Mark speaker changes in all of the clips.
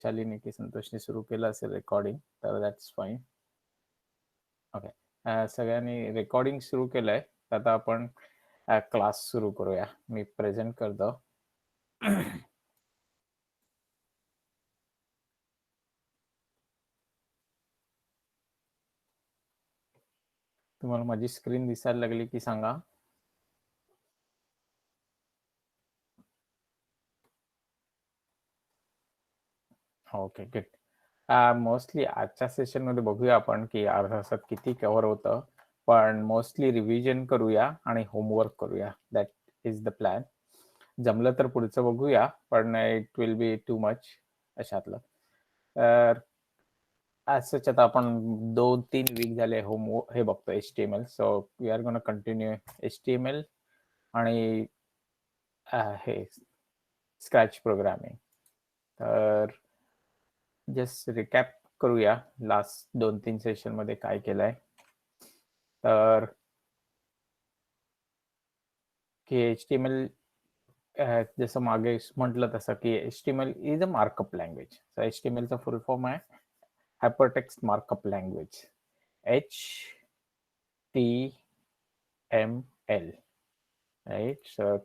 Speaker 1: शालीने की संतोषने सुरू केलं असेल रेकॉर्डिंग तर दॅट्स फाईन. ओके, सगळ्यांनी रेकॉर्डिंग सुरू केलंय तर आता आपण क्लास सुरू करूया. मी प्रेझेंट करतो. तुम्हाला माझी स्क्रीन दिसायला लागली की सांगा. Okay good. मोस्टली आजच्या सेशन मध्ये बघूया आपण की अर्ध्या तासात किती कव्हर होतं, पण मोस्टली रिव्हिजन करूया आणि होमवर्क करूया. That is the plan. जमलं तर पुढचं बघूया, पण it will be too much अशातलं. तर सच आता आपण 2-3 वीक झाले हे बघतो HTML. So we are gonna continue HTML आणि हे स्क्रॅच प्रोग्रामिंग. तर जस्ट रिकॅप करूया लास्ट 2-3 सेशन मध्ये काय केलंय. तर की HTML जसं मागे म्हटलं तसं की HTML is a markup language. So HTML चा फुल फॉर्म आहे hypertext markup language, HTML, right. So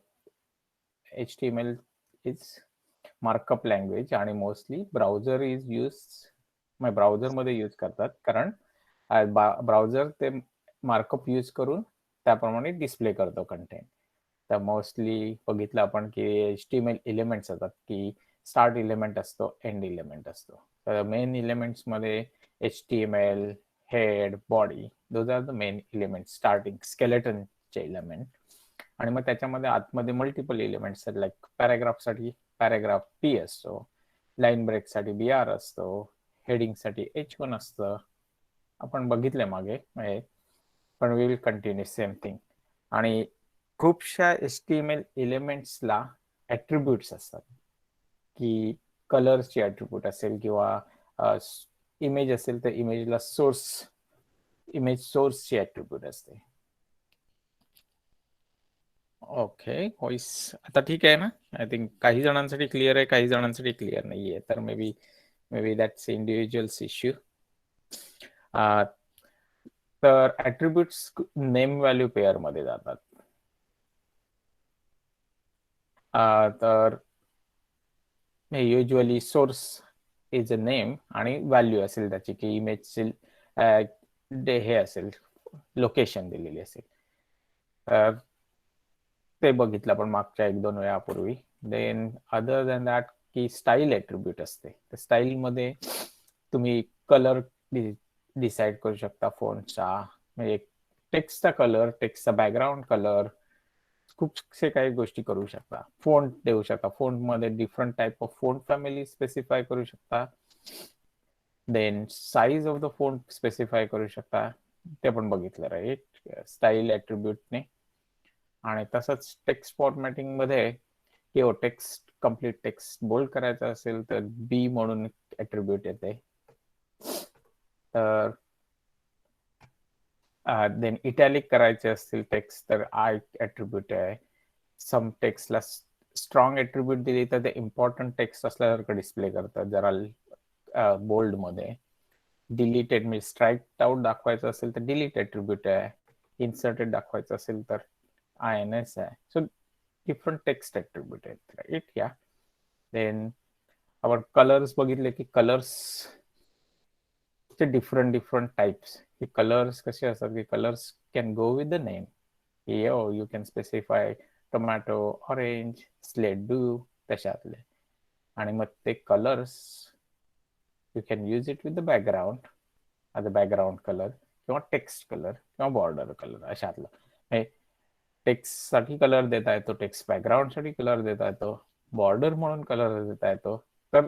Speaker 1: HTML is markup language आणि मोस्टली ब्राउझर इज ब्राउझर मध्ये यूज करतात, कारण ब्राउझर ते मार्कअप यूज करून त्याप्रमाणे डिस्प्ले करतो कंटेंट. तर मोस्टली बघितलं आपण की HTML एलिमेंट्स असतात की स्टार्ट एलिमेंट असतो, एंड एलिमेंट असतो. तर मेन एलिमेंट्स मध्ये HTML, head, body, those are the main element, starting स्केलेटनचे एलिमेंट. आणि मग त्याच्यामध्ये आतमध्ये मल्टिपल एलिमेंट्स आहेत. लाईक पॅराग्राफसाठी पॅराग्राफ P असतो, लाईन ब्रेक साठी BR असतो, हेडिंग साठी H1 असतं. आपण बघितलंय मागे, पण we will continue same thing. आणि खूपशा HTML एलिमेंट्सला ऍट्रिब्यूट्स असतात, की कलर्सची ऍट्रिब्यूट असेल किंवा इमेज असेल तर इमेजला इमेज सोर्सची ऍट्रिब्यूट असते. ओके, व्हॉइस आता ठीक आहे ना? आय थिंक काही जणांसाठी क्लिअर आहे, काही जणांसाठी क्लिअर नाहीये. तर may be that's individuals issue. तर ऍट्रिब्यूट्स नेम व्हॅल्यू पेअर मध्ये जातात. तर usually source is a name आणि व्हॅल्यू असेल त्याची, की इमेज हे असेल, लोकेशन दिलेली असेल. ते बघितलं आपण मागच्या 1-2 वेळापूर्वी. देन अदर दॅन दॅट की स्टाईल ऍट्रिब्यूट असते. तर स्टाईल मध्ये तुम्ही कलर डिसाइड करू शकता फोनचा, म्हणजे टेक्स्टचा कलर, टेक्स्टचा बॅकग्राऊंड कलर, खूपशे काही गोष्टी करू शकता. फोन देऊ शकता, फोन मध्ये different type of font family specify करू शकता. Then size of the font specify करू शकता. ते पण बघितलं, राईट, स्टाईल ऍट्रिब्यूटने. आणि तसंच टेक्स्ट फॉर्मॅटिंग मध्ये किंवा टेक्स्ट कम्प्लीट टेक्स्ट बोल्ड करायचं असेल तर बी म्हणून ऍट्रिब्यूट येते. तर देन इटॅलिक करायचे असतील टेक्स्ट तर आय ऍट्रिब्यूट आहे. सम टेक्स्टला स्ट्रॉंग ऍट्रिब्यूट दिली तर ते इम्पॉर्टंट टेक्स्ट असल्यासारखं डिस्प्ले करतात जरा बोल्ड मध्ये. डिलीटेड म्हणजे स्ट्राईक आउट दाखवायचं असेल तर डिलीट ऍट्रिब्यूट आहे. इन्सर्टेड दाखवायचं असेल तर INS आहे. सो डिफरंट टेक्स्ट ऍट्रिब्यूट आहेत, राईट. या देन आपण कलर्स बघितले की कलर्स चे डिफरंट टाइप्स. की कलर्स कसे असतात की colours can go with the name. You can specify tomato, orange, slate blue, तशातले. आणि मग ते colours you can use it with the background, background colour किंवा टेक्स्ट कलर किंवा बॉर्डर कलर अशातलं. टेक्स्ट साठी कलर देता येतो, टेक्स्ट बॅकग्राऊंड साठी कलर देता येतो, बॉर्डर म्हणून कलर देता येतो. तर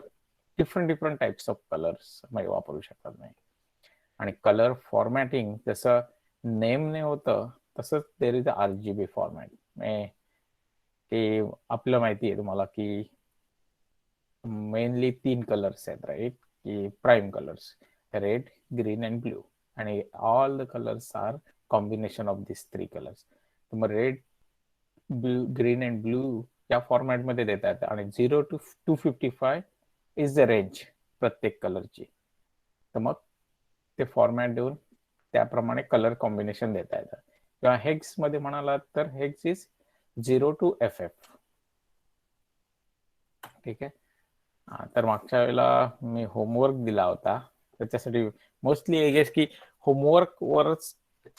Speaker 1: डिफरंट टाइप्स ऑफ कलर्स वापरू शकतात नाही. आणि कलर फॉर्मॅटिंग जसं नेमने होतं तसंच देर इज RGB फॉर्मॅट. की आपलं माहिती आहे तुम्हाला की मेनली 3 कलर्स आहेत, राईट, की prime colours, red, green and blue. आणि all the colours are combination of this 3 colours. मग red, blue, green and blue या फॉर्मॅटमध्ये देता येतं. आणि 0 to 255 इज द रेंज प्रत्येक कलरची. तर मग ते फॉर्मॅट देऊन त्याप्रमाणे कलर कॉम्बिनेशन देता येतं. किंवा हेक्स मध्ये म्हणालात तर हेक्स इज 0 to FF. ठीक आहे. तर मागच्या वेळेला मी होमवर्क दिला होता, त्याच्यासाठी मोस्टली आय गेस की होमवर्क वरच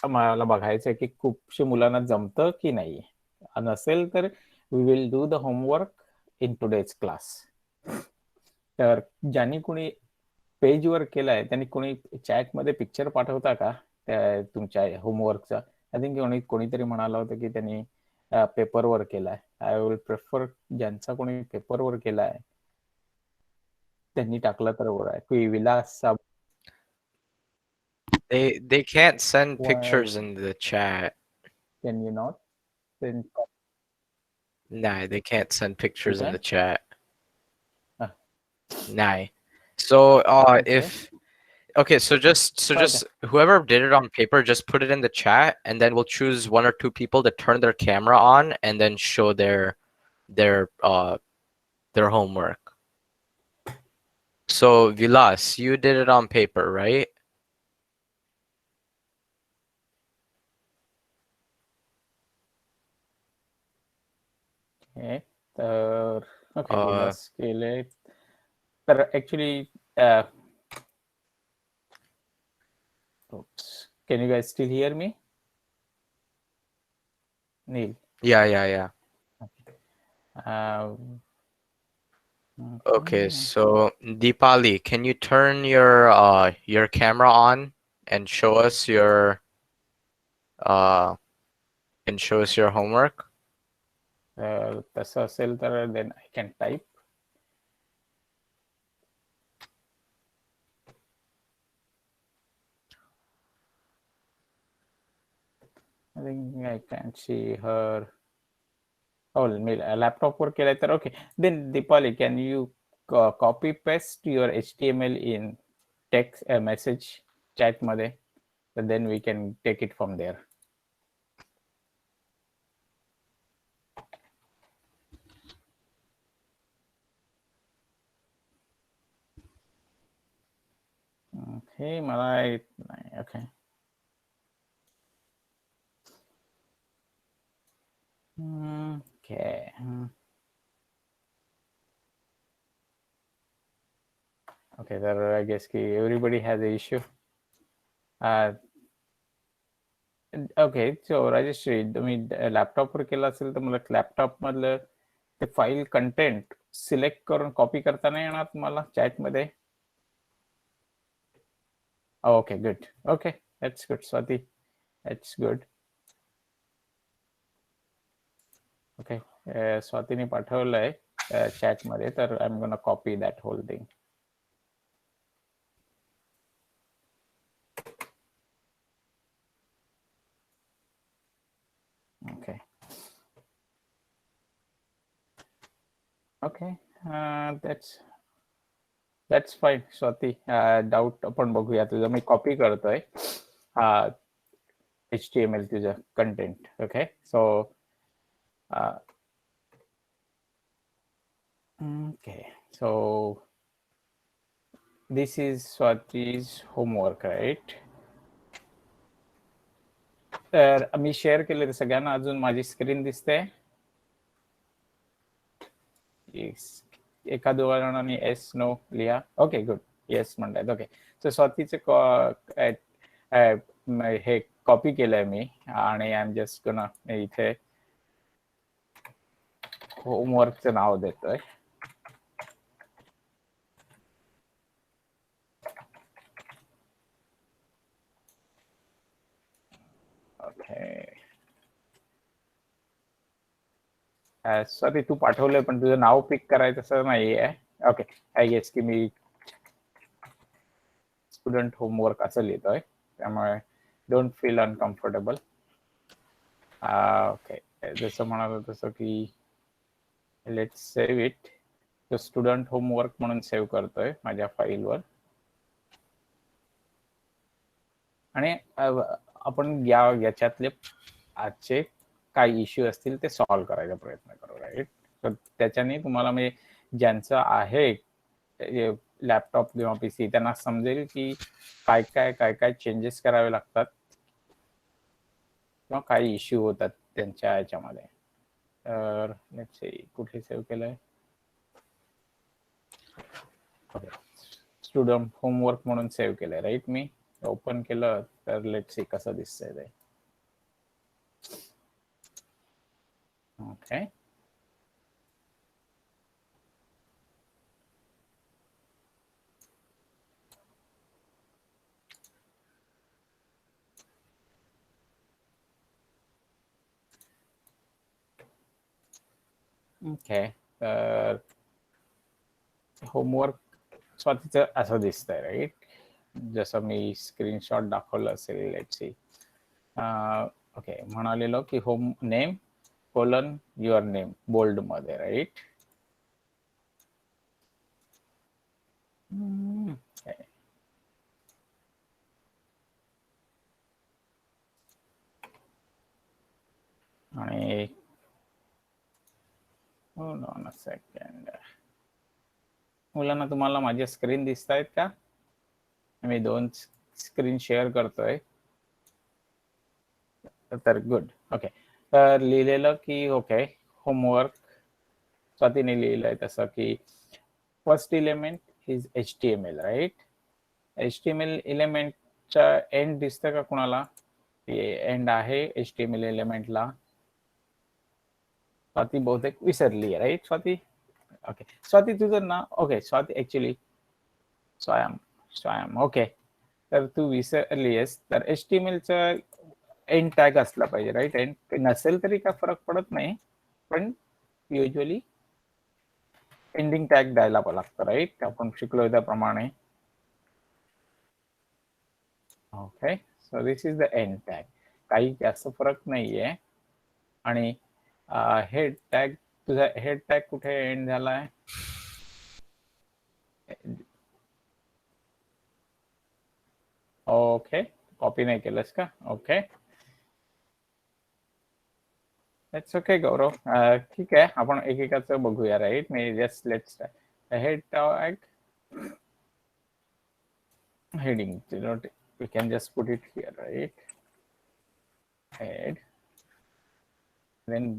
Speaker 1: मला बघायचं की खूपशे मुलांना जमतं की नाही. नसेल तर we will do the homework in today's class. तर ज्यांनी कोणी पेजवर केलाय त्यांनी कोणी चॅटमध्ये पिक्चर पाठवता का त्या तुमच्या होमवर्कचा? आय थिंक कोणीतरी म्हणाला होतं की त्यांनी पेपरवर केलाय. आय विल प्रेफर ज्यांचा कोणी पेपरवर केलाय त्यांनी टाकलं तर बरं आहे. की विलास
Speaker 2: They can't send
Speaker 1: why
Speaker 2: pictures in the chat.
Speaker 1: can you not send?
Speaker 2: Nah, they can't send
Speaker 1: You
Speaker 2: pictures in
Speaker 1: can?
Speaker 2: the chat.
Speaker 1: Ah,
Speaker 2: Nah. So
Speaker 1: okay.
Speaker 2: so just whoever did it on paper, just put it in the chat, and then we'll choose one or two people to turn their camera on and then show their homework. So Vilas, you did it on paper, right?
Speaker 1: Okay. तर okay विलास केले. तर actually can you guys still hear me? Neil.
Speaker 2: Yeah. Okay, so Deepali, can you turn your camera on and show us your homework?
Speaker 1: तसं असेल तर then I can type. I think I can see her. Oh, मी लॅपटॉपवर केलंय तर okay. Then Deepali, can you copy paste your HTML in text message chat मध्ये? So then we can take it from there. हे मला येत नाही. Okay. Okay. Okay, तर I guess की everybody has an issue. Okay, so Rajeshri, तुम्ही लॅपटॉपवर केलं असेल तर मला लॅपटॉप मधलं ते फाईल कंटेंट सिलेक्ट करून कॉपी करता नाही येणार तुम्हाला चॅटमध्ये? Okay, good. Okay, that's good Swati, that's good. Okay, स्वातीने पाठवलंय चॅटमध्ये, तर I am gonna copy that whole thing. Okay okay, that's fine Swati. Doubt आपण बघूया. तुझं मी कॉपी करतोय HTML तुझं content. Okay, so okay, so this is Swati's homework, right? तर मी शेअर केले तर सगळ्यांना अजून माझी स्क्रीन दिसते? एका दोघा जणांनी एस नो लिहा. Okay, good. येस म्हणतात. ओके, सो स्वातीचे हे कॉपी केलंय मी आणि आय एम जस्ट गोना इथे होमवर्कचं नाव देतोय. ओके, सॉरी तू पाठवलंय पण तुझं नाव पिक करायचं असं नाहीये. ओके, आय गेस की मी स्टुडंट होमवर्क असं लिहितोय, त्यामुळे डोंट फील अनकम्फर्टेबल. ओके, जसं म्हणालो तसं की लेट्स सेव्ह इट. तो स्टुडंट होमवर्क म्हणून सेव्ह करतोय माझ्या फाईलवर. आणि आपण याच्यातले आजचे काही इश्यू असतील ते सॉल्व्ह करायचा प्रयत्न करू, राईट? तर त्याच्याने तुम्हाला म्हणजे ज्यांचं आहे लॅपटॉप किंवा पीसी त्यांना समजेल की काय काय काय काय चेंजेस करावे लागतात किंवा काय इश्यू होतात त्यांच्या याच्यामध्ये. तर लेट्स सी कुठे सेव्ह केलंय. स्टुडंट होमवर्क म्हणून सेव्ह केलंय राईट. मी ओपन केलं तर लेट्स सी कसं दिसतंय ते. Okay okay. तर होमवर्क स्वातीचं असं दिसतंय राईट. जसं मी स्क्रीनशॉट दाखवलं असेल. Let's see. ओके म्हणालेलो की home name colon your name bold मध्ये राईट. आणि होल्ड ऑन अ सेकंड. मुलांना तुम्हाला माझे स्क्रीन दिसत आहेत का? मी 2 स्क्रीन शेअर करतोय. तर गुड. ओके तर लिहिलेलं की ओके होमवर्क स्वातीने लिहिलंय तसं की first element is HTML right. HTML एलिमेंटचा एंड दिसतं का कुणाला? एंड आहे HTML एलिमेंटला. स्वाती बहुतेक विसरली आहे राईट स्वाती. ओके स्वाती तुझं नाव ओके स्वाती ऍक्च्युली स्वयं ओके. तर तू विसरली आहेस. तर HTML चा एंड टॅग असला पाहिजे राईट. एंड नसेल तरी काय फरक पडत नाही पण युजली एंडिंग टॅग द्यायला लागतं राईट. आपण शिकलो त्याप्रमाणे. Okay so this is the end tag. काही जास्त फरक नाहीये. आणि हेड टॅग तुझा हेड टॅग कुठे एंड झालाय? ओके कॉपी नाही केलंस का? Okay it's okay Gaurav. ठीक आहे आपण एकेकाचं बघूया राईट. मी just let's head tag heading we can just put it here right. Head then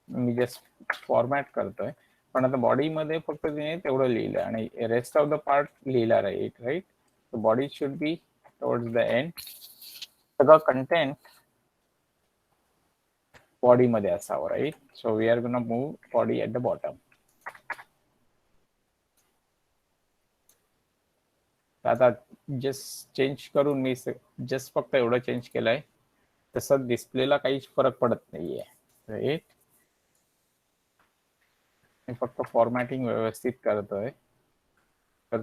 Speaker 1: me just format करतोय पण आता बॉडी मध्ये फक्त तिने तेवढं लिहिलं आणि रेस्ट ऑफ द पार्ट लिहिला right. So body should be towards the end. सगळं कंटेंट बॉडी मध्ये असावं right. So we are gonna move body at the bottom. आता जस्ट चेंज करून मी जस्ट फक्त एवढं चेंज केलंय. तसं डिस्प्लेला काहीच फरक पडत नाहीये राईट. मी फक्त फॉर्मॅटिंग व्यवस्थित करतोय. तर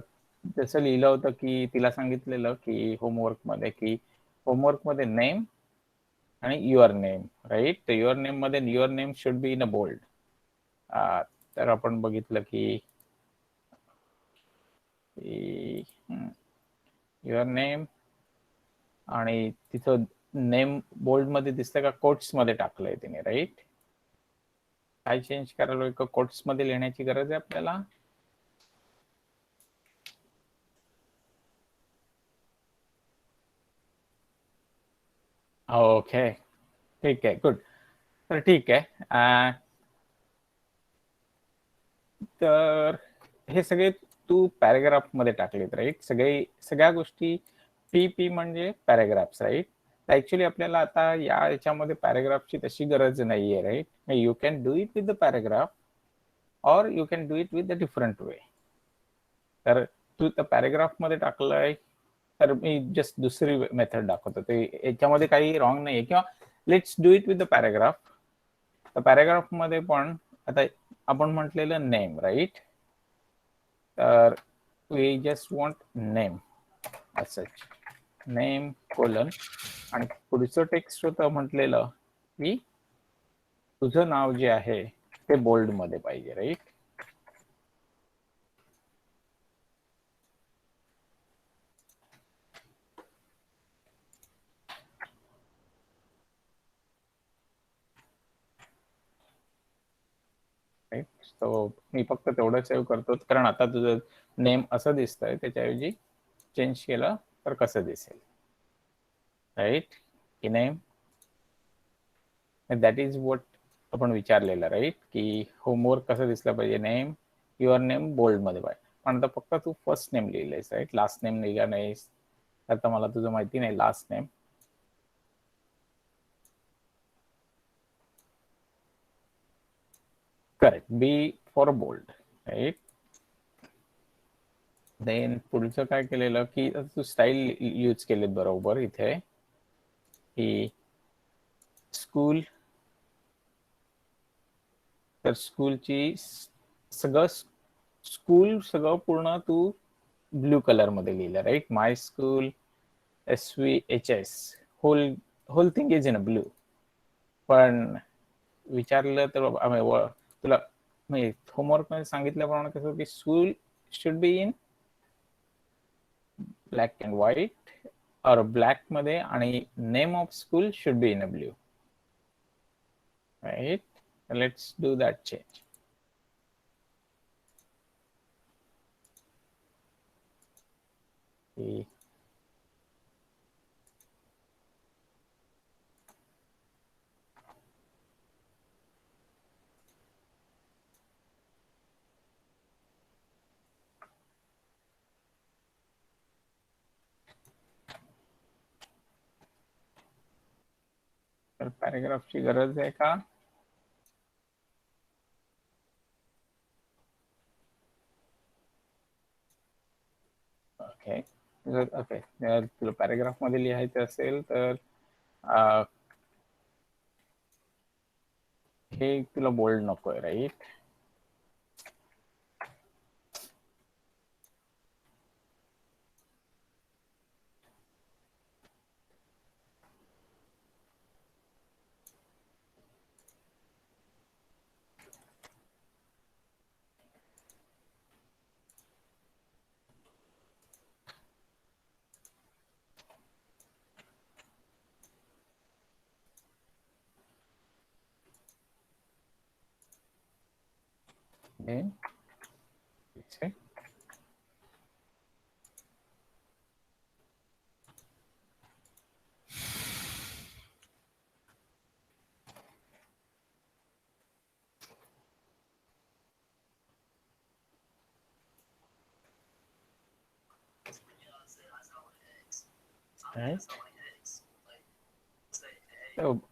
Speaker 1: जसं लिहिलं होतं की तिला सांगितलेलं की होमवर्क मध्ये नेम आणि युअर नेम राईट. तर युअर नेम मध्ये your name should be in a bold. तर आपण बघितलं की युअर नेम आणि तिथं नेम बोल्ड मध्ये दिसतं का कोट्स मध्ये टाकलंय तिने राईट. काय चेंज करायला का कोट्स मध्ये लिहिण्याची गरज आहे आपल्याला? ओके ठीक आहे गुड. तर ठीक आहे. तर हे सगळे तू पॅराग्राफ मध्ये टाकलेत राईट. सगळ्या गोष्टी पी म्हणजे पॅराग्राफ्स राईट. ऍक्च्युली आपल्याला आता याच्यामध्ये पॅराग्राफची तशी गरज नाहीये right. You can do it with the paragraph और you can do it with the different way. तर तू त्या पॅराग्राफ मध्ये टाकलंय तर मी जस्ट दुसरी मेथड दाखवतो. ते याच्यामध्ये काही रॉंग नाहीये किंवा let's do it with the paragraph. तर पॅराग्राफ मध्ये पण आता आपण म्हटलेलं नेम राईट. तर वी जस्ट वॉन्ट नेम असं नेम कोलन आणि पुढचं टेक्स्ट होतं म्हटलेलं की तुझं नाव जे आहे ते बोल्ड मध्ये पाहिजे राईट. राईट. सो मी फक्त तेवढं सेव्ह करतो, कारण आता तुझं नेम असं दिसतंय, त्याच्याऐवजी चेंज केलं तर कसं दिसेल, राईट. की नेम दॅट इज वॉट आपण विचारलेलं, राईट, की होमवर्क कसं दिसलं पाहिजे. नेम, युअर नेम बोल्ड मध्ये पाहिजे. पण आता फक्त तू फर्स्ट नेम लिहिलंयस, राईट, लास्ट नेम लिहिला नाहीस. आता मला तुझं माहिती नाही last name. Correct, B for bold, right. Then पुढचं काय केलेलं की तू स्टाईल यूज केलेत बरोबर इथे, की स्कूल, तर स्कूलची सगळं स्कूल सगळं पूर्ण तू ब्ल्यू कलर मध्ये लिहिलं, right. My school, SVHS, whole whole thing is in a blue. पण विचारलं तर तुला होमवर्क मध्ये सांगितल्याप्रमाणे कसं की school should be in black and white और ब्लॅक मध्ये, आणि name of school should be in a blue, right. Let's do that change. तर पॅरेग्राफची गरज आहे का? ओके. ओके, जर तुला पॅरेग्राफ मध्ये लिहायचं असेल तर हे तुला बोल्ड नकोय, राईट.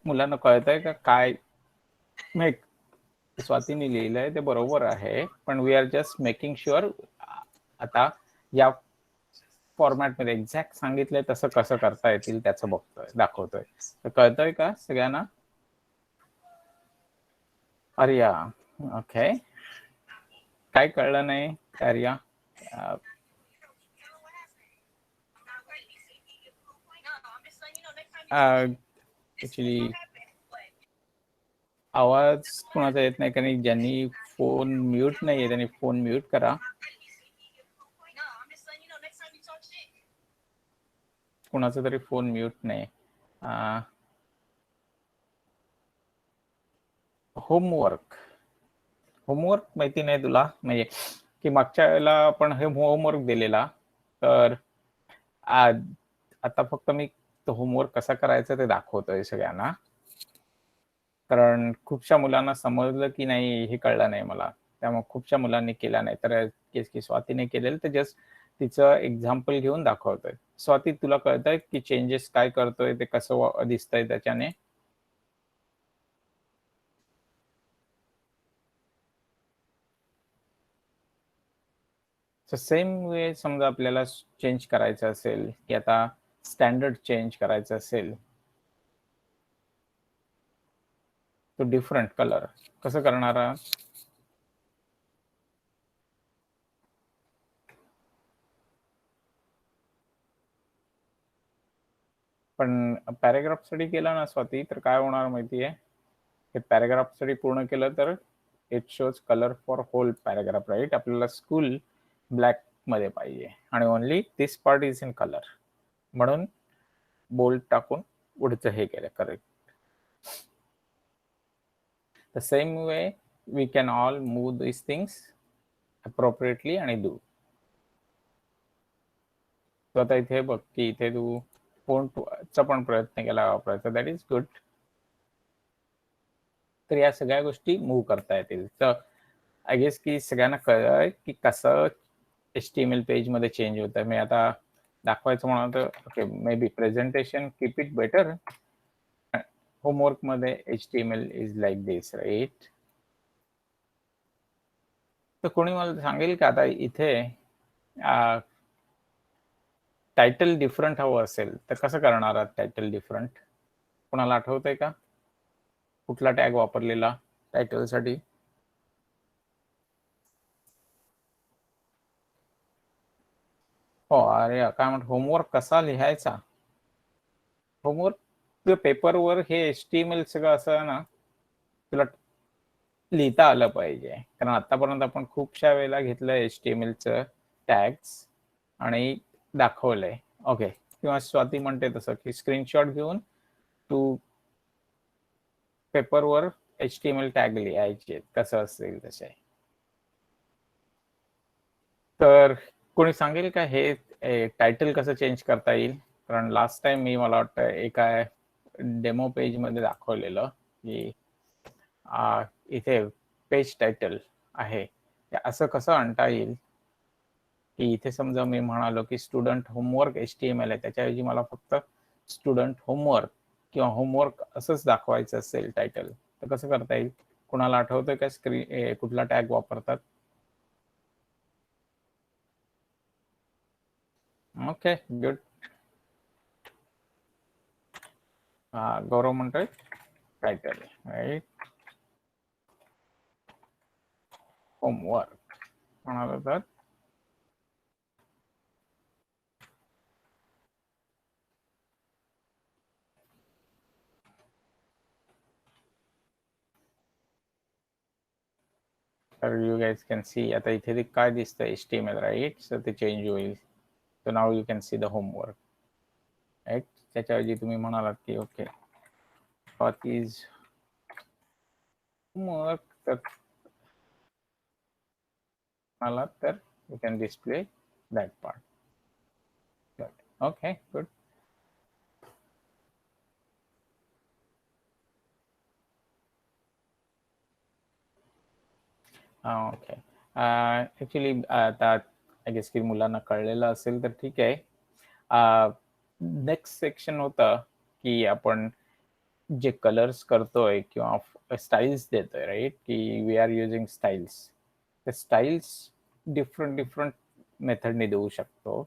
Speaker 1: मुलांना कळतंय का काय स्वातीने लिहिलंय ते बरोबर आहे, पण we are just making sure आता या फॉर्मॅट मध्ये एक्झॅक्ट सांगितलंय तसं कसं करता येतील त्याचं बघतोय, दाखवतोय. तर कळतंय का सगळ्यांना? आर्या, ओके. काय कळलं नाही आर्या? ऍक्च्युली आवाज कोणाचा येत नाही, कारण ज्यांनी फोन म्यूट नाहीये त्यांनी फोन म्यूट करा. कोणाचा तरी फोन म्यूट नाही. होमवर्क माहिती नाही तुला, म्हणजे की मागच्या वेळेला आपण हे होमवर्क दिलेला, तर आता फक्त मी तो होमवर्क कसा करायचा ते दाखवतोय सगळ्यांना, कारण खूपशा मुलांना समजलं की नाही हे कळलं नाही मला, त्यामुळे खूपशा मुलांनी केला नाही. तर की स्वातीने केलेलं तर जस्ट तिचं एक्झाम्पल घेऊन दाखवतोय. स्वाती, तुला कळतंय की चेंजेस काय करतोय ते कसं दिसतंय त्याच्याने? सेम वे समजा आपल्याला चेंज करायचं असेल, की आता स्टँडर्ड चेंज करायचं असेल, तो डिफरंट कलर कसं करणार? पण पॅरेग्राफ साठी केला ना स्वाती, तर काय होणार माहितीये, हे पॅरेग्राफ साठी पूर्ण केलं तर it shows colour for whole paragraph, right. आपल्याला स्कूल ब्लॅक मध्ये पाहिजे आणि only this part is in colour, म्हणून बोल्ड टाकून पुढचं हे केलं. Correct. The same way we can all move these things appropriately आणि do. So आता इथे बघ की इथे तू फोनचा पण प्रयत्न केला वापरायचा, दॅट इज गुड. तर या सगळ्या गोष्टी मूव्ह करता येतील. तर आय गेस की सगळ्यांना कळलंय की कसं HTML पेज मध्ये चेंज होतं. मी आता दाखवायचं म्हणून तर okay, maybe presentation keep it better. Homework मध्ये HTML is like this, right? तर कोणी मला सांगेल का आता इथे टायटल डिफरंट हवं असेल तर कसं करणार आहात टायटल डिफरंट? कोणाला आठवतंय का कुठला टॅग वापरलेला टायटल साठी? हो, अरे काय म्हणत, होमवर्क कसा लिहायचा? होमवर्क पेपरवर हे HTML सगळं असं ना तुला लिहिता आलं पाहिजे, कारण आतापर्यंत आपण खूपशा वेळेला घेतलं HTMLचं टॅग्स आणि दाखवलंय. ओके, किंवा स्वाती म्हणते तसं की स्क्रीनशॉट घेऊन तू पेपरवर HTML टॅग लिहायचे कसं असेल तसे. तर कोणी सांगेल का हे टायटल कसं चेंज करता येईल? कारण लास्ट टाइम मी मला वाटतं एका डेमो पेज मध्ये दाखवलेलं की इथे पेज टायटल आहे, असं कसं आणता येईल की इथे समजा मी म्हणालो की स्टुडंट होमवर्क HTML आहे, त्याच्याऐवजी मला फक्त स्टुडंट होमवर्क किंवा होमवर्क असंच दाखवायचं असेल टायटल, तर कसं करता येईल? कुणाला आठवतंय का स्क्रीन कुठला टॅग वापरतात? Okay, good. गौरव म्हणतोय टायटल, राईट? होमवर्क म्हणाला तर यू गाइज कॅन सी आता इथे ते काय दिसतं HTML, राईट? सो ते चेंज होईल. So now you can see the homework, right? त्याच्याऐवजी तुम्ही म्हणालात की ओके what is homework, तर म्हणालात तर you can display that part. Good. Okay, good. Okay, actually आता आय गेस की मुलांना कळलेलं असेल तर ठीक आहे. नेक्स्ट सेक्शन होतं की आपण जे कलर्स करतोय किंवा स्टाईल्स देतोय, राईट? की वी आर युजिंग स्टाईल्स. ते स्टाईल्स डिफरंट मेथडने देऊ शकतो.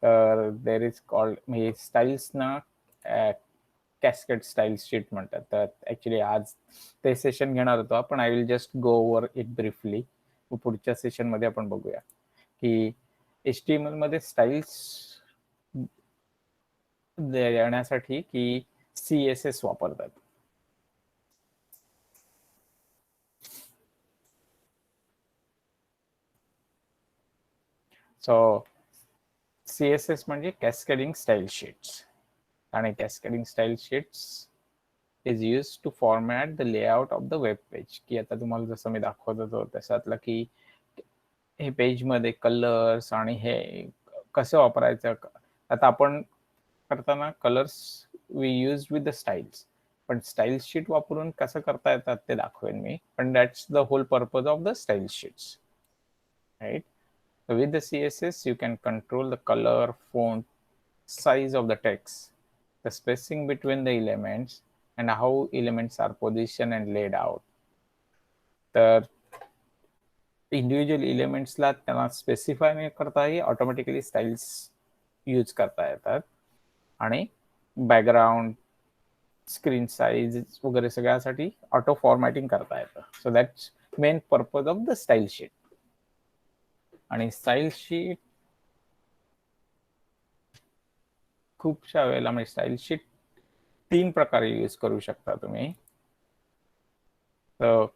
Speaker 1: तर देर इज कॉल्ड, म्हणजे स्टाईल्सना कॅस्केड स्टाईल शीट म्हणतात. तर ऍक्च्युली आज ते सेशन घेणार होतो आपण. I will just go over it briefly. पुढच्या सेशन मध्ये आपण बघूया की HTML मध्ये स्टाईल्स देण्यासाठी की CSS वापरतात. सो CSS म्हणजे कॅस्केडिंग स्टाईल शीट्स, आणि cascading style sheets is use to format the layout of the web page. की आता तुम्हाला जसं मी दाखवत होतो त्याच्यातलं की हे पेज मध्ये कलर्स आणि हे कसं वापरायचं. आता आपण करताना colours we use with the styles, पण स्टाईल शीट वापरून कसं करता येतात ते दाखवेन मी. पण that's the whole purpose of the style sheets, right? So with the CSS, you can control the color, font, size of the text, the spacing between the elements, and how elements are positioned and laid out. तर individual एलिमेंट्सला त्यांना specify नाही करता येईल, automatically styles use करता येतात, आणि background, screen size वगैरे सगळ्यासाठी ऑटो फॉर्मॅटिंग करता येतं. So that's main purpose of the style sheet. आणि स्टाईल शीट खूपशा वेळेला, म्हणजे स्टाईल शीट 3 प्रकारे यूज करू शकता तुम्ही. तर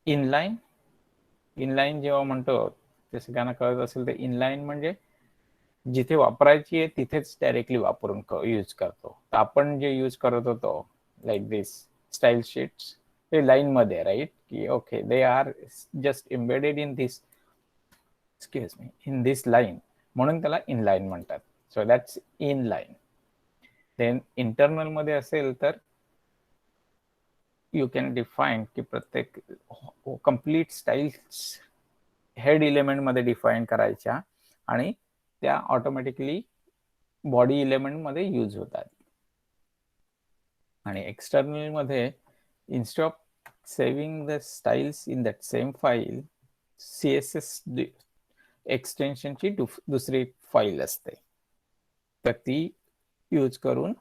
Speaker 1: इनलाईन जेव्हा म्हणतो ते सगळ्यांना कळत असेल, तर इनलाईन म्हणजे जिथे वापरायची आहे तिथेच डायरेक्टली वापरून यूज करतो. तर आपण जे यूज करत होतो लाईक दिस स्टाईल शीट्स, ते लाईन मध्ये राईट की okay they are just embedded in this excuse me in this line म्हणून त्याला इनलाईन म्हणतात. So that's in line. Then internal मध्ये असेल तर यू कॅन डिफाईन की प्रत्येक कम्प्लीट स्टाईल्स हेड इलेमेंट मध्ये डिफाईन करायच्या आणि त्या ऑटोमॅटिकली बॉडी इलेमेंट मध्ये यूज होतात. आणि एक्सटर्नल मध्ये instead of saving the styles in that same file, css एक्सटेन्शनची दुसरी फाईल असते, तर ती यूज करून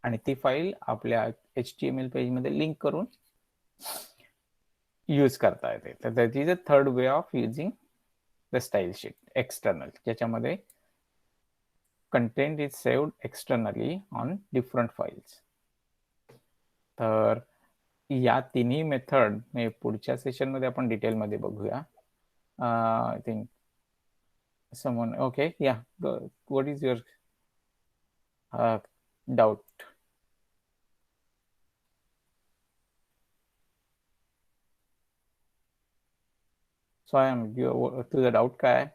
Speaker 1: आणि ती फाईल आपल्या HTML पेजमध्ये लिंक करून यूज करता येते. तर that is a third way of using the style sheet external, ज्याच्यामध्ये content is saved externally on different files. तर या तिन्ही मेथड मी पुढच्या सेशनमध्ये आपण डिटेलमध्ये बघूया. I think someone okay yeah what is your doubt? So I am तुझं doubt काय आहे?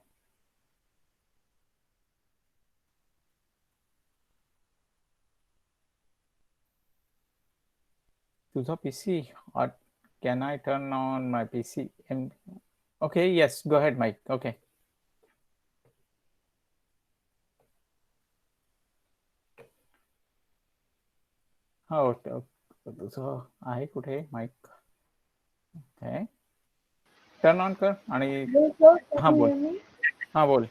Speaker 1: तुझा PC or can I turn on my PC? And okay, yes, go ahead, Mike. Okay. हो तुझं आहे कुठे माईक? ओके, टर्न ऑन कर आणि हा बोल. हा बोल.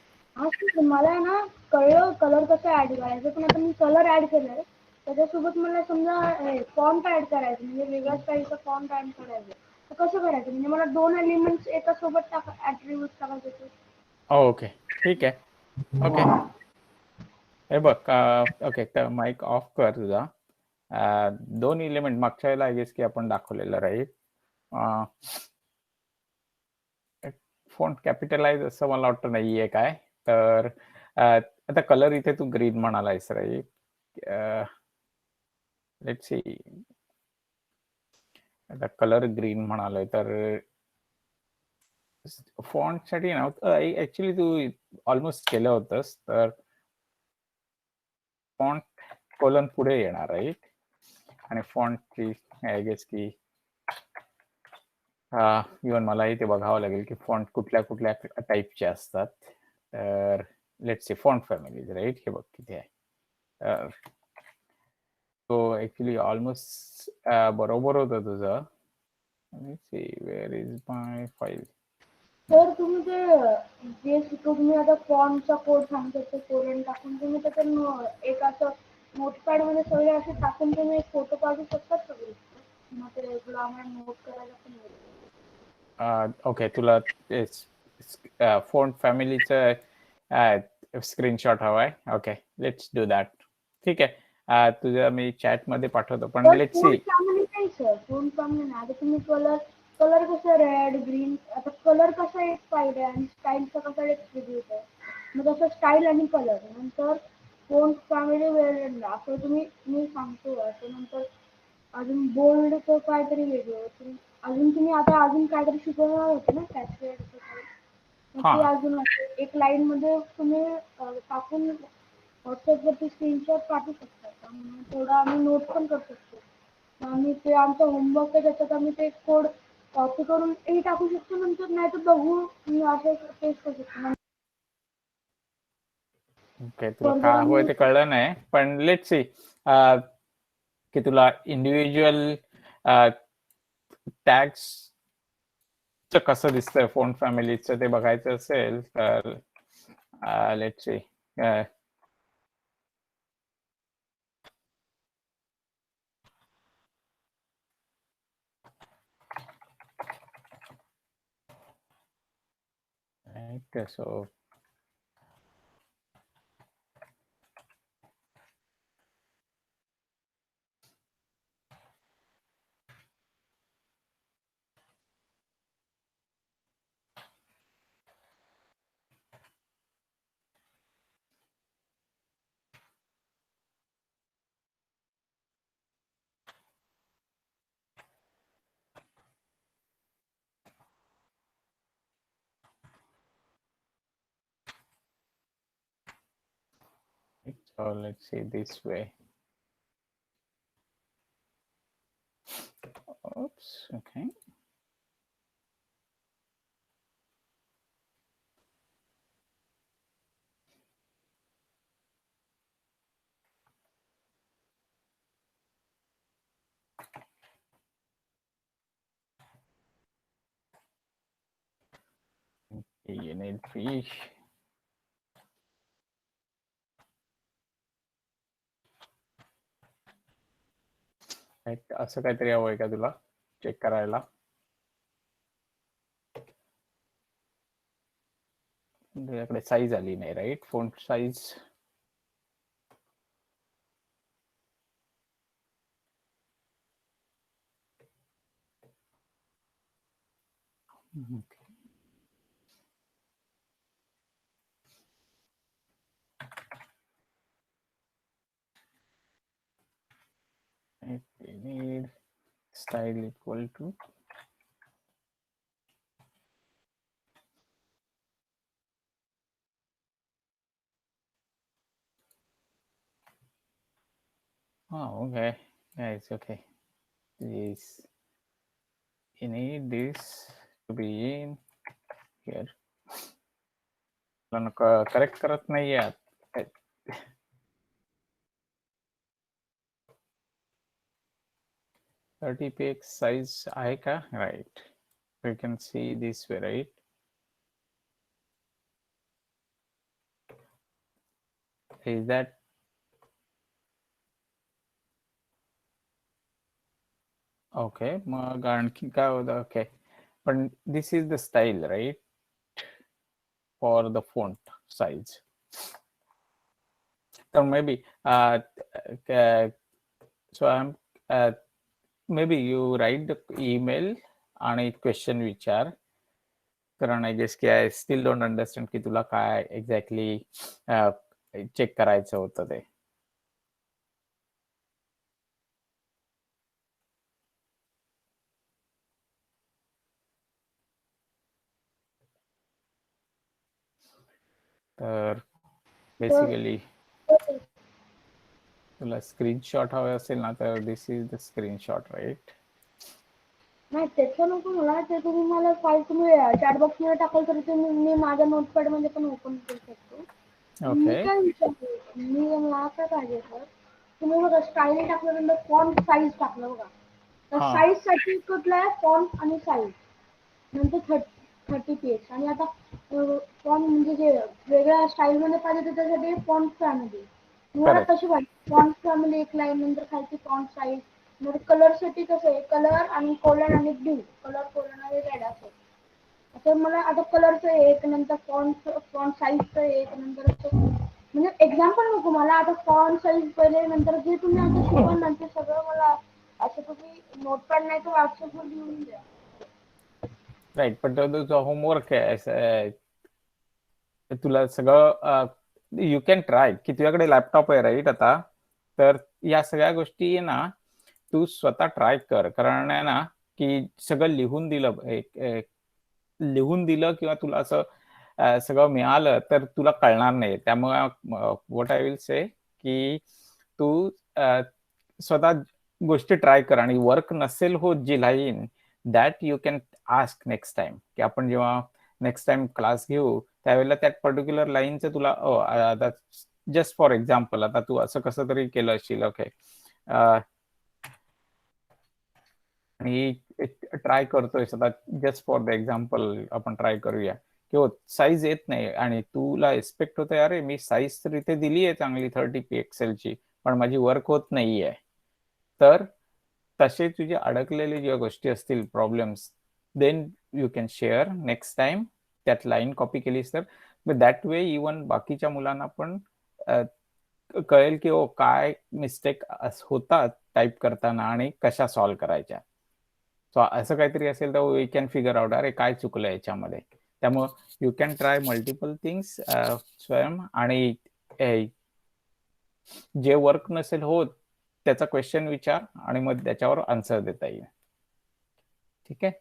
Speaker 3: मला ना कळलं कलर कसं ऍड करायचं, पण आता मी कलर ऍड केलाय त्याच्यासोबत मला समजा फॉन्ट ऍड करायचं, म्हणजे वेगळ्या स्टाईलचा फॉन्ट ऍड करायचं, तर कसं करायचं? म्हणजे मला दोन एलिमेंट्स एका सोबत ऍट्रिब्यूट टाकायचे.
Speaker 1: ओके ठीक आहे. ओके हे बघ ओके तर माईक ऑफ कर तुझा. दोन इलिमेंट मागच्या वेळेला आय गेस की आपण दाखवलेलं राहील. फॉन्ट कॅपिटलाइज असं मला वाटतं नाहीये काय. तर आता कलर इथे तू ग्रीन म्हणालायस राईट. लेट्स सी, आता कलर ग्रीन म्हणालोय तर फॉन्ट साठी ना ऍक्च्युली तू ऑलमोस्ट केलं होतंस. तर फॉन्ट कोलन पुढे येणार राईट, आणि फॉन्टची आय गेस की इव्हन मलाही ते बघावं लागेल की फॉन्ट कुठल्या कुठल्या टाईपचे असतात. तर let's see font families right, हे बघ किती आहे. तर तो ऍक्च्युली ऑलमोस्ट बरोबर होतं तुझं. सी वेअर इज माय फाईल.
Speaker 3: तर तुम्ही जे तुम्ही आता फॉन्टचा कोड सांगतो ते कोड टाकून तुम्ही त्याच्यात एक असं नोटपॅड मध्ये सगळे असे टाकून तुम्ही फोटो काढू शकतात सगळे, मग ते तुला आम्हाला नोट करायला पण
Speaker 1: ओके, तुला फॉन्ट फॅमिलीचं स्क्रीनशॉट हवाय. Okay let's do that. ठीक आहे, तुझ्या मी चॅट मध्ये पाठवतो. पण लेट्स सी,
Speaker 3: फॉन्ट फॅमिली नाही सर, फॉन्ट फॅमिली नाही. आता तुम्ही कलर कसं रेड ग्रीन, आता कलर कसा एक फाईल आहे आणि स्टाईलचा कसा एक ट्रिब्यूट आहे, मग तसं स्टाईल आणि कलर नंतर फॉन्ट फॅमिली वेगळं असं तुम्ही मी सांगतो. असं नंतर अजून बोल्डचं काहीतरी वेगळं, अजून तुम्ही आता अजून काहीतरी शिकवणार होते ना कॅशवेडचं काही, मग ते अजून एक लाईन मध्ये तुम्ही टाकून व्हॉट्सअपवरती स्क्रीनशॉट पाठवू शकता. तेवढा आम्ही नोट पण करू शकतो. आम्ही ते आमचा होमवर्क आहे त्याच्यात आम्ही ते कोड कॉपी करून टाकू शकतो, नंतर नाही तर बघू असं पेस्ट करू शकतो.
Speaker 1: ओके तुला काय हवंय ते कळलं नाही, पण लेट्स सी की तुला इंडिव्हिज्युअल टॅग्स कसं दिसतंय फॉन्ट फॅमिलीचं ते बघायचं असेल तर let's C. So So let's see this way. Oops, okay. You need fish. असं काहीतरी हवंय का तुला चेक करायला? तुझ्याकडे साईज आली नाही, right? Font size. We need style equal to okay. Yeah, it's okay. This you need this to be in here. Correct करत नाहीये. 30 px size आहे का? Right. We can see this way, right? Is that okay? मग आणखी काय होतं? Okay. But this is the style, right? For the font size. So maybe so I'm maybe you write the email आणि question विचार, कारण I guess की I still don't understand की तुला काय एक्झॅक्टली चेक करायचं होतं ते. तर बेसिकली तुला स्क्रीनशॉट हवे असेल ना, तर this is the screenshot, right?
Speaker 3: नाही त्याचं नको मला, ते तुम्ही मला फाईल तुम्ही चॅट बॉक्स मध्ये टाकाल तर ते मी माझ्या नोटपॅड मध्ये पण ओपन करू शकतो. मी काय विचारते, मला काय पाहिजे सर, तुम्ही बघा स्टाईल टाकल्यानंतर फॉन्ट साईज टाकलं बघा, तर साईज साठी कुठला आहे फॉन्ट आणि साईज, नंतर 30 px आणि आता फॉन्ट म्हणजे जे वेगळ्या स्टाईल मध्ये पाहिजे तर त्यासाठी फॉन्ट फॅमिली. तुम्हाला कशी पाहिजे फॉन्ट फॅमिली एक लाईन, नंतर खालची फॉन्ट साईज. मग कलर साठी कसं आहे, कलर आणि कोलन आणि ब्ल्यू, कलर कोलन आणि रेड असं. आता मला आता कलरचं एक, नंतर फॉन्ट साईजचं एक, नंतर म्हणजे एक्झाम्पल नको मला, आता फॉन्ट साईज पहिले, नंतर जे तुम्ही आता शिकवण ना ते सगळं मला असं तुम्ही नोटपॅड नाही तर व्हॉट्सअपवर लिहून द्या.
Speaker 1: राईट. पण तुझा होमवर्क आहे, तुला सगळं यू कॅन ट्राय की तुझ्याकडे लॅपटॉप आहे, राईट? आता तर या सगळ्या गोष्टी ना तू स्वतः ट्राय कर, कारण आहे ना की सगळं लिहून दिलं किंवा तुला असं सगळं मिळालं तर तुला कळणार नाही. त्यामुळे व्हॉट आय विल से की तू स्वतः गोष्टी ट्राय कर, आणि वर्क नसेल होत जी line, that you can ask next time, की आपण जेव्हा नेक्स्ट टाइम क्लास घेऊ त्यावेळेला त्या पर्टिक्युलर लाईनचं तुला आता जस्ट फॉर एक्झाम्पल, आता तू असं कसं तरी केलं असशील, ओके, आणि ट्राय करतोय आता जस्ट फॉर द एक्झाम्पल आपण ट्राय करूया की हो साईज येत नाही, आणि तुला एक्सपेक्ट होतंय अरे मी साईज तर इथे दिली आहे चांगली 30 pixelची, पण माझी वर्क होत नाहीये. तर तसे तुझे अडकलेले ज्या गोष्टी असतील problems, then you can share next time, त्यात लाईन कॉपी केलीस तर दॅट वे इवन बाकीच्या मुलांना पण कळेल की हो काय मिस्टेक होतात टाईप करताना आणि कशा सॉल्व्ह करायच्या. सो असं काहीतरी असेल तर वी कॅन फिगर आउट अरे काय चुकलं याच्यामध्ये. त्यामुळं you can try multiple things स्वयं, आणि जे वर्क नसेल होत त्याचा क्वेश्चन विचार आणि मग त्याच्यावर आन्सर देता येईल. ठीक आहे,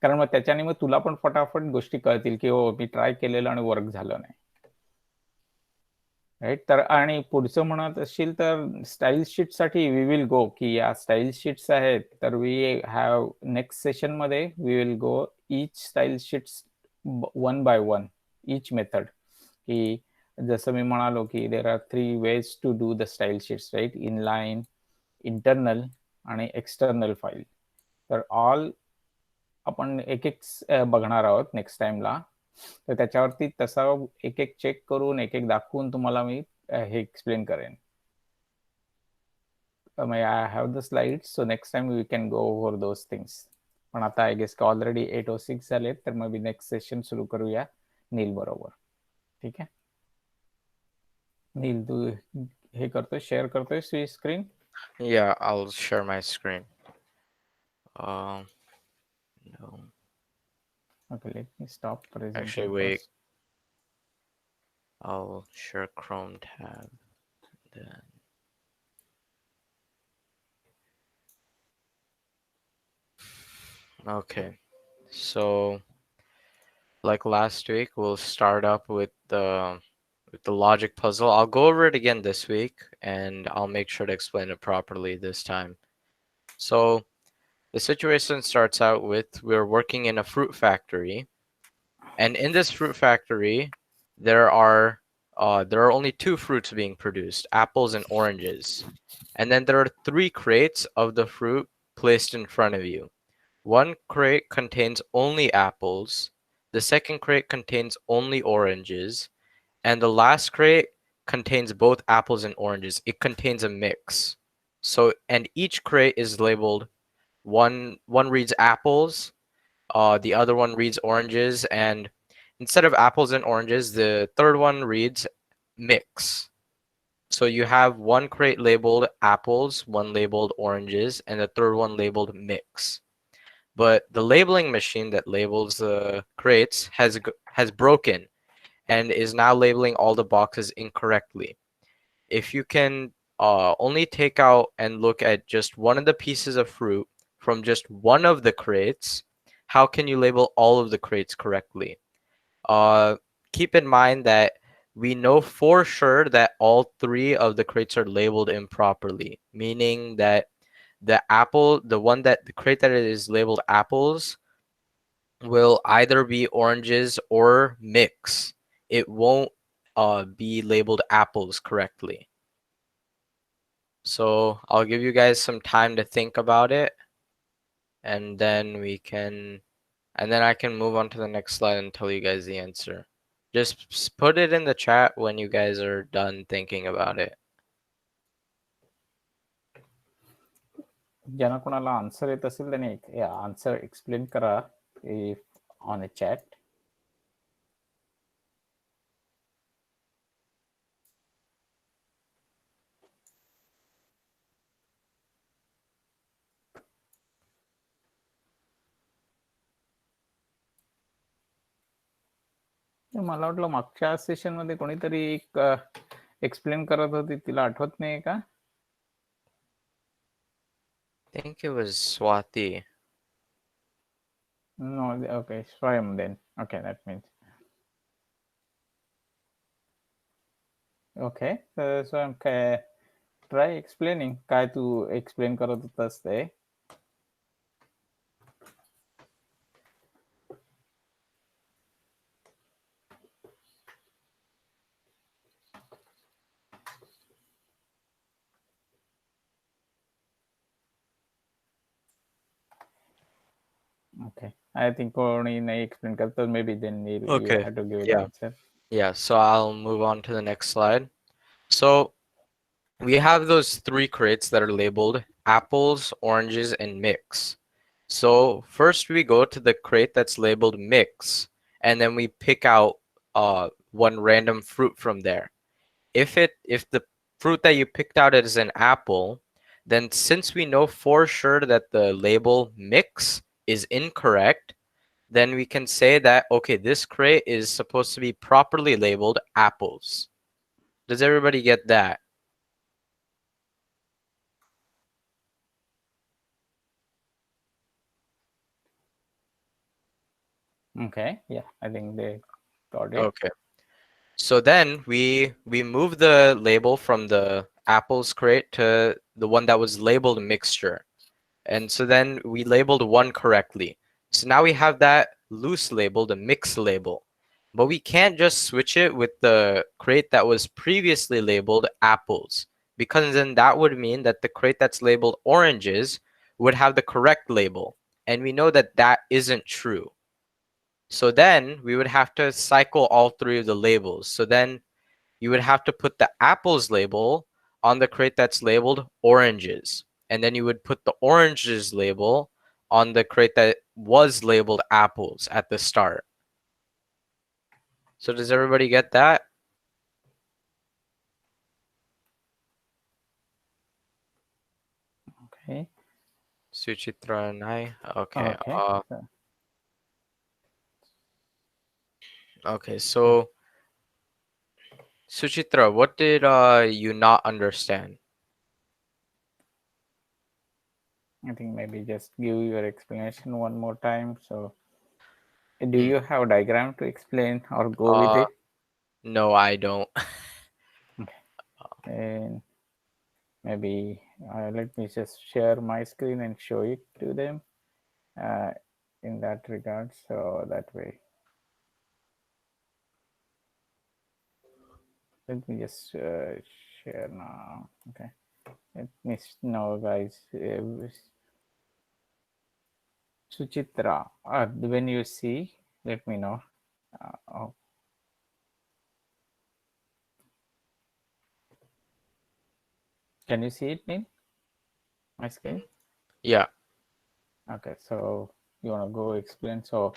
Speaker 1: कारण मग त्याच्याने मग तुला पण फटाफट गोष्टी कळतील की हो मी ट्राय केलेलं आणि वर्क झालं नाही. राईट. तर आणि पुढचं म्हणत असशील तर स्टाईल शीटसाठी वी विल गो, की या स्टाईल शीट्स आहेत तर वी हॅव नेक्स्ट सेशनमध्ये we will go each style sheets one by one, each method. की जसं मी म्हणालो की there are 3 ways to do the style sheets, right. Inline, internal आणि एक्सटर्नल फाईल. तर ऑल आपण एक एक बघणार आहोत नेक्स्ट टाइमला. तर त्याच्यावरती तसा एक एक चेक करून एक एक दाखवून तुम्हाला मी हे एक्सप्लेन करेन. I have the slides, so next time we can go over those things. पण आता आय गेस ऑलरेडी 8:06 झालेत, तर मग मी नेक्स्ट सेशन सुरू करूया नील बरोबर. ठीक आहे नील, तू हे करतोय, शेअर करतोय screen?
Speaker 2: Yeah, I'll share my screen. No.
Speaker 1: Okay, let me stop presenting
Speaker 2: Actually, wait.
Speaker 1: first.
Speaker 2: I'll share Chrome tab. Then. Okay. So, like last week, we'll start up with the logic puzzle. I'll go over it again this week, and I'll make sure to explain it properly this time. So, the situation starts out with we're working in a fruit factory, and in this fruit factory, there are only 2 fruits being produced: apples and oranges. And then there are 3 crates of the fruit placed in front of you. One crate contains only apples, the second crate contains only oranges, and the last crate contains both apples and oranges. It contains a mix. So, and each crate is labeled, one reads apples, the other one reads oranges, and instead of apples and oranges, the third one reads mix. So you have one crate labeled apples, one labeled oranges, and the third one labeled mix. But the labeling machine that labels the crates has broken and is now labeling all the boxes incorrectly. If you can only take out and look at just one of the pieces of fruit from just one of the crates, how can you label all of the crates correctly? Keep in mind that we know for sure that all 3 of the crates are labeled improperly, meaning that the crate that is labeled apples will either be oranges or mix. It won't be labeled apples correctly. So I'll give you guys some time to think about it, and then I can move on to the next slide and tell you guys the answer. Just put it in the chat when you guys are done thinking about it.
Speaker 1: ज्यांना कोणाला answer येत असेल त्याने answer explain करा on a chat. मला वाटलं मागच्या session मध्ये कोणीतरी एक एक्सप्लेन करत होती, तिला आठवत नाही का?
Speaker 2: I think it was Swati.
Speaker 1: No, okay, Swayam then. Okay, that means. Okay, so I'm try explaining काय तू एक्सप्लेन करत होतास ते. Okay, I think कोणी नाही एक्सप्लेन करत, तर maybe then you
Speaker 2: Okay.
Speaker 1: have to give the
Speaker 2: Yeah.
Speaker 1: answer.
Speaker 2: Yeah, so I'll move on to the next slide. So we have those 3 crates that are labeled apples, oranges, and mix. So first we go to the crate that's labeled mix, and then we pick out one random fruit from there. If the fruit that you picked out is an apple, then since we know for sure that the label mix is incorrect, then we can say that, okay, this crate is supposed to be properly labeled apples. Does everybody get that?
Speaker 1: Okay, yeah, I think they got it.
Speaker 2: Okay. So then we move the label from the apples crate to the one that was labeled mixture. And so then we labeled one correctly. So now we have that loose label, the mix label. But we can't just switch it with the crate that was previously labeled apples, because then that would mean that the crate that's labeled oranges would have the correct label. And we know that that isn't true. So then we would have to cycle all three of the labels. So then you would have to put the apples label on the crate that's labeled oranges. And then you would put the oranges label on the crate that was labeled apples at the start. So does everybody get that?
Speaker 1: Okay.
Speaker 2: Suchitra and I. Okay.
Speaker 1: Okay.
Speaker 2: Okay. So Suchitra, what did you not understand?
Speaker 1: I think maybe just give your explanation one more time. So, do
Speaker 2: Hmm.
Speaker 1: you have a diagram to explain or go with
Speaker 2: Uh,
Speaker 1: it?
Speaker 2: no, I don't.
Speaker 1: And maybe let me just share my screen and show it to them uh, in that regard. So that way, let me just share now. Okay, let me know, guys. Suchitra, when you see, let me know. Oh, can you see it in my screen?
Speaker 2: Yeah.
Speaker 1: Okay, so you want to go explain. So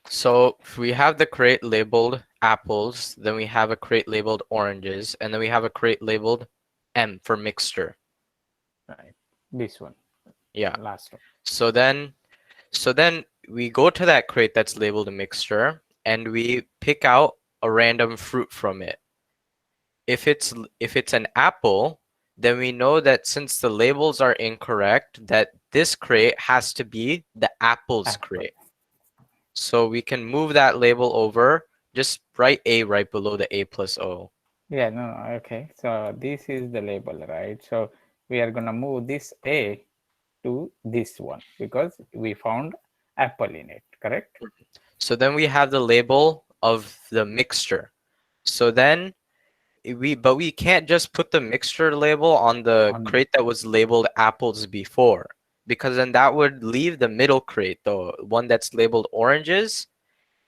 Speaker 2: So if we have the crate labeled apples, then we have a crate labeled oranges, and then we have a crate labeled M for mixture.
Speaker 1: right, this one,
Speaker 2: Yeah.
Speaker 1: last one.
Speaker 2: So then we go to that crate that's labeled a mixture and we pick out a random fruit from it. If it's an apple, then we know that since the labels are incorrect, that this crate has to be the apples
Speaker 1: Apple.
Speaker 2: crate. So we can move that label over, just write A right below the A plus O.
Speaker 1: Yeah, no, no, okay. So this is the label, right? So we are gonna move this A to this one because we found apple in it, correct?
Speaker 2: So then we have the label of the mixture. So then we can't just put the mixture label on the
Speaker 1: On
Speaker 2: crate that was labeled apples before, because then that would leave the middle crate, the one that's labeled oranges,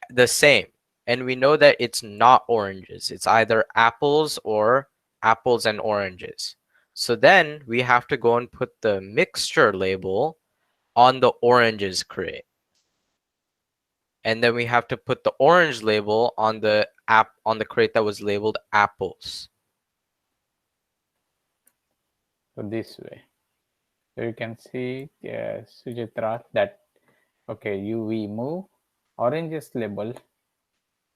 Speaker 2: the same. And we know that it's not oranges. It's either apples or apples and oranges. So then we have to go and put the mixture label on the oranges crate. And then we have to put the orange label on the crate that was labeled apples.
Speaker 1: so this way. So you can see, Sujitra, that okay, we move oranges label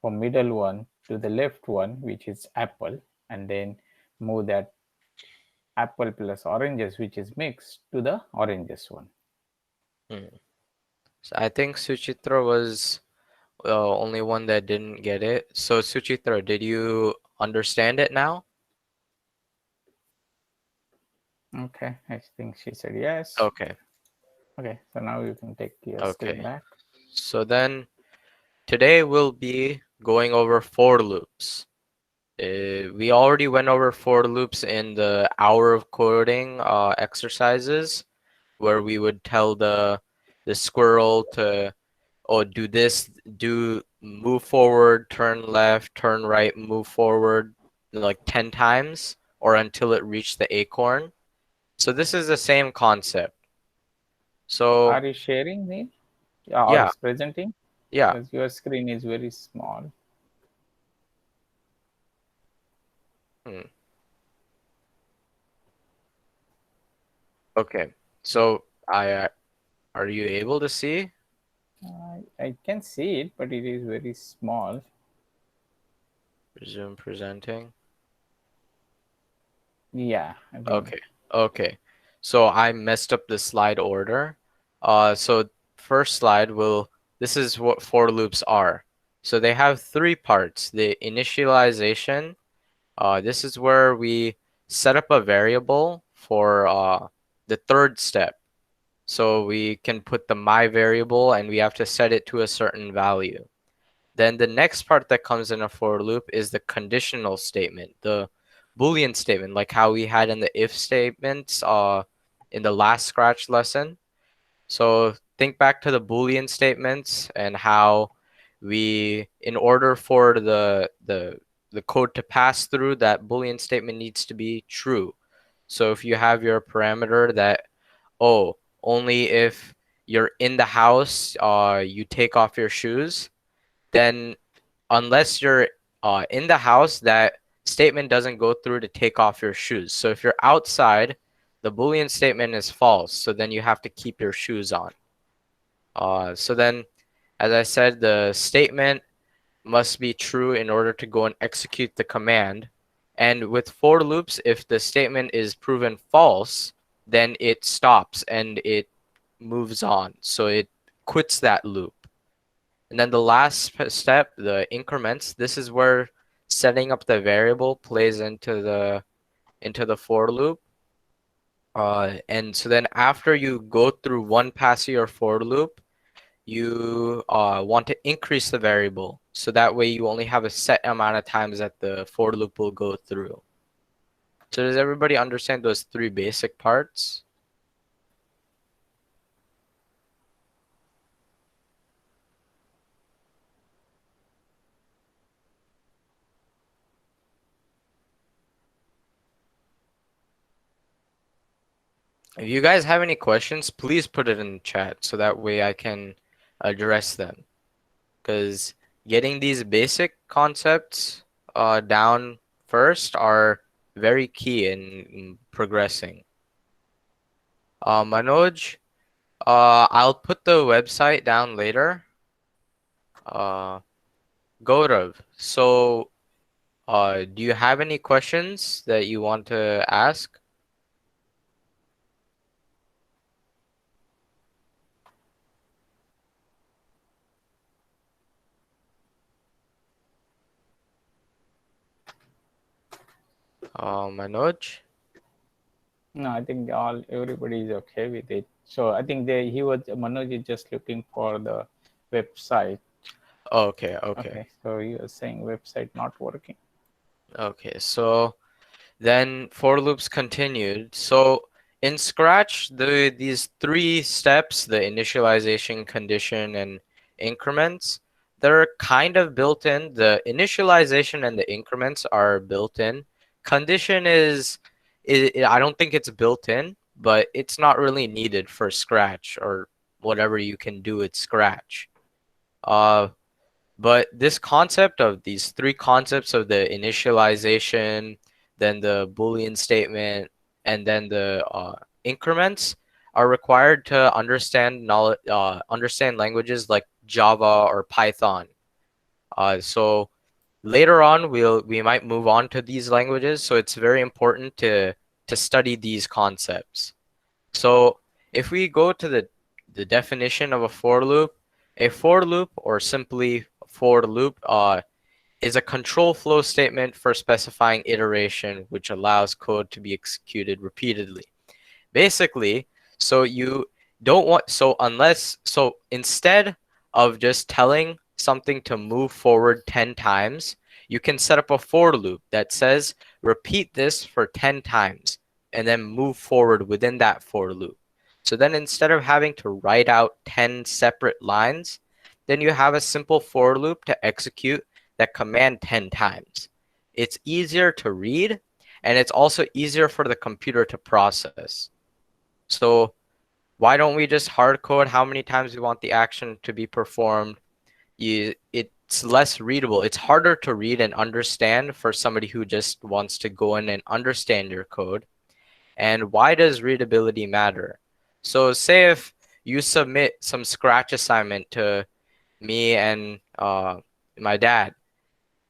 Speaker 1: from middle one to the left one, which is apple, and then move that apple plus oranges, which is mixed, to the oranges one.
Speaker 2: Hmm. So I think Suchitra was the only one that didn't get it. So Suchitra, did you understand it now?
Speaker 1: Okay, I think she said yes.
Speaker 2: Okay.
Speaker 1: Okay, so now you can take your screen
Speaker 2: Okay.
Speaker 1: back.
Speaker 2: So then today we'll be going over for loops. We already went over for loops in the hour of coding exercises, where we would tell the squirrel to do this, do move forward, turn left, turn right, move forward like 10 times or until it reached the acorn. So this is the same concept. So
Speaker 1: Are you sharing me or
Speaker 2: yeah,
Speaker 1: is presenting?
Speaker 2: yeah.
Speaker 1: Because your screen is very small.
Speaker 2: Hmm. Okay. So are you able to see?
Speaker 1: I can see it, but it is very small.
Speaker 2: Resume presenting.
Speaker 1: Yeah, I think.
Speaker 2: Okay. Okay. So I messed up the slide order. So first slide will, this is what for loops are. So they have three parts. The initialization, this is where we set up a variable for the third step. So we can put the my variable and we have to set it to a certain value. Then the next part that comes in a for loop is the conditional statement, the Boolean statement, like how we had in the if statements in the last Scratch lesson. So think back to the Boolean statements and how we, in order for the code to pass through, that Boolean statement needs to be true. So if you have your parameter that, oh, only if you're in the house, you take off your shoes, then unless you're in the house, that statement doesn't go through to take off your shoes. So if you're outside, the Boolean statement is false. So then you have to keep your shoes on. So then, as I said, the statement must be true in order to go and execute the command. And with for loops, if the statement is proven false, then it stops and it moves on. So it quits that loop. And then the last step, the increments, this is where setting up the variable plays into the for loop. And so then after you go through one pass of your for loop, you want to increase the variable. So that way you only have a set amount of times that the for loop will go through. So does everybody understand those three basic parts? If you guys have any questions, please put it in the chat so that way I can address them. Because getting these basic concepts down first are very key in progressing. Manoj, I'll put the website down later. Gaurav, so do you have any questions that you want to ask? Manoj?
Speaker 1: No, I think everybody is okay with it. So I think Manoj is just looking for the website.
Speaker 2: Okay.
Speaker 1: Okay, so you are saying website not working.
Speaker 2: Okay, so then for loops continued. So in Scratch, these three steps, the initialization, condition, and increments, they're kind of built in. The initialization and the increments are built in. Condition I don't think it's built in, but it's not really needed for Scratch or whatever you can do with Scratch. But this concept of these three concepts of the initialization, then the Boolean statement, and then the increments are required to understand understand languages like Java or Python. So later on, we might move on to these languages. So it's very important to study these concepts. So if we go to the definition of a for loop, or simply for loop is a control flow statement for specifying iteration which allows code to be executed repeatedly. Basically, so you don't want, so instead of just telling something to move forward 10 times, you can set up a for loop that says repeat this for 10 times and then move forward within that for loop. So then instead of having to write out 10 separate lines, then you have a simple for loop to execute that command 10 times. It's easier to read and it's also easier for the computer to process. So why don't we just hard code how many times we want the action to be performed? It's less readable. It's harder to read and understand for somebody who just wants to go in and understand your code. And why does readability matter? So say if you submit some Scratch assignment to me and my dad,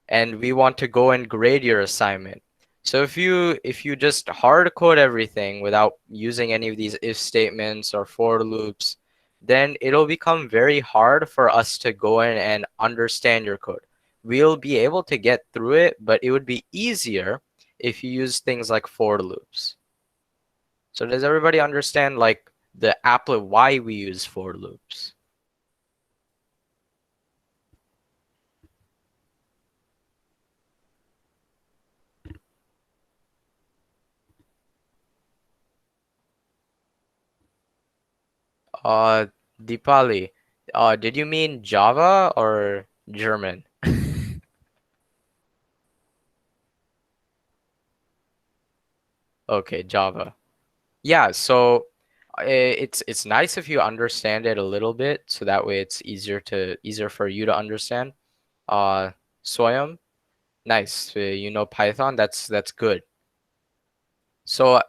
Speaker 2: and we want to go and grade your assignment. So if you just hard code everything without using any of these if statements or for loops, then it'll become very hard for us to go in and understand your code. We'll be able to get through it, but it would be easier if you use things like for loops. So does everybody understand like the why we use for loops? Uh, Deepali, did you mean Java or German? Okay, Java. Yeah, so it's nice if you understand it a little bit, so that way it's easier for you to understand. Uh, Swayam, nice. You know Python, that's good. So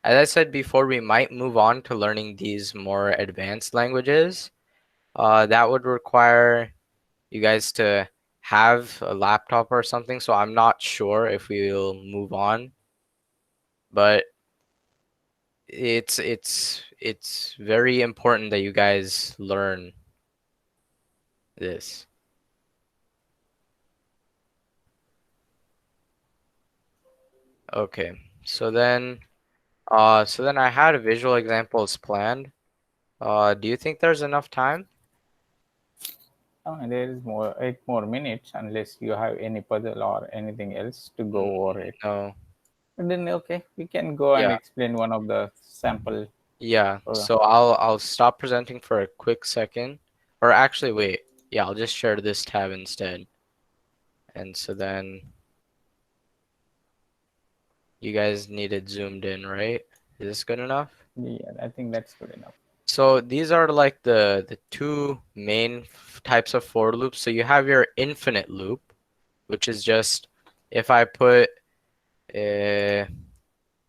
Speaker 2: as I said before, we might move on to learning these more advanced languages. That would require you guys to have a laptop or something, so I'm not sure if we will move on, but it's very important that you guys learn this. Okay, so then I had visual examples planned. Do you think there's enough time?
Speaker 1: There is 8 more minutes unless you have any puzzle or anything else to go over it.
Speaker 2: No.
Speaker 1: But then okay, we can go and
Speaker 2: Yeah.
Speaker 1: explain one of the sample
Speaker 2: Yeah.
Speaker 1: program.
Speaker 2: So I'll stop presenting for a quick second. Or actually wait. Yeah, I'll just share this tab instead. And so then you guys need it zoomed in, right? Is this good enough?
Speaker 1: Yeah, I think that's good enough.
Speaker 2: So these are like the two main types of for loops. So you have your infinite loop, which is just if I put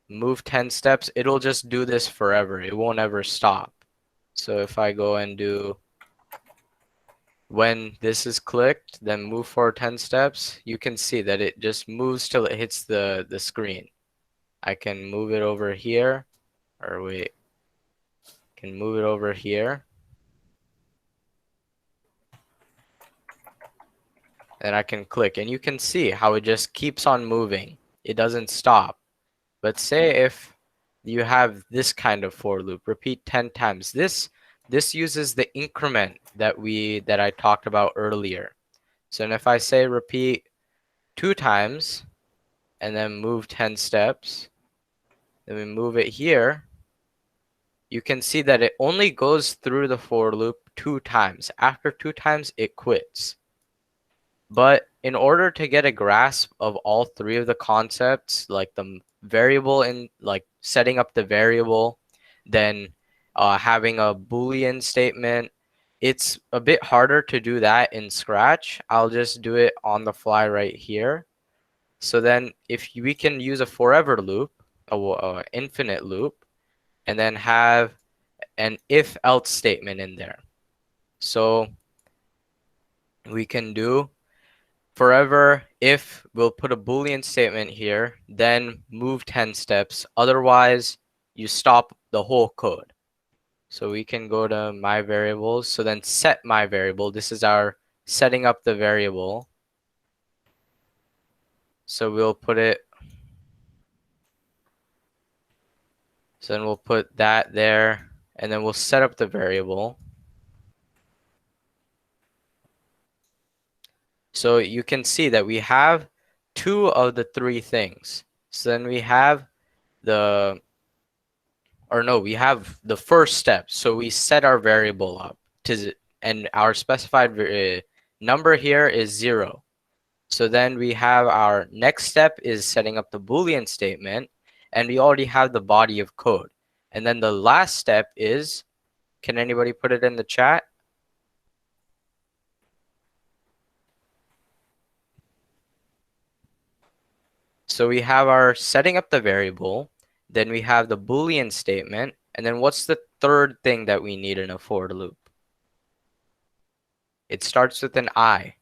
Speaker 2: move 10 steps, it'll just do this forever. It won't ever stop. So if I go and do when this is clicked, then move forward 10 steps, you can see that it just moves till it hits the screen. I can move it over here, or wait, can move it over here. And I can click, and you can see how it just keeps on moving. It doesn't stop. But say if you have this kind of for loop, repeat 10 times. This uses the increment that I talked about earlier. So if I say repeat 2 times and then move 10 steps, then we move it here, you can see that it only goes through the for loop 2 times. After 2 times, it quits. But in order to get a grasp of all three of the concepts, like the variable and like setting up the variable, then having a Boolean statement, it's a bit harder to do that in Scratch. I'll just do it on the fly right here. So then if we can use a forever loop, a infinite loop, and then have an if else statement in there. So we can do forever if we'll put a Boolean statement here, then move 10 steps. Otherwise, you stop the whole code. So we can go to my variables. So then set my variable. This is our setting up the variable. So we'll put it. So then we'll put that there, and then we'll set up the variable. So you can see that we have two of the three things. So then we have the, or no, we have the first step. So we set our variable up to, and our specified number here is 0. So then we have our next step is setting up the Boolean statement, and we already have the body of code. And then the last step is, can anybody put it in the chat? So we have our setting up the variable, then we have the Boolean statement, and then what's the third thing that we need in a for loop? It starts with an I.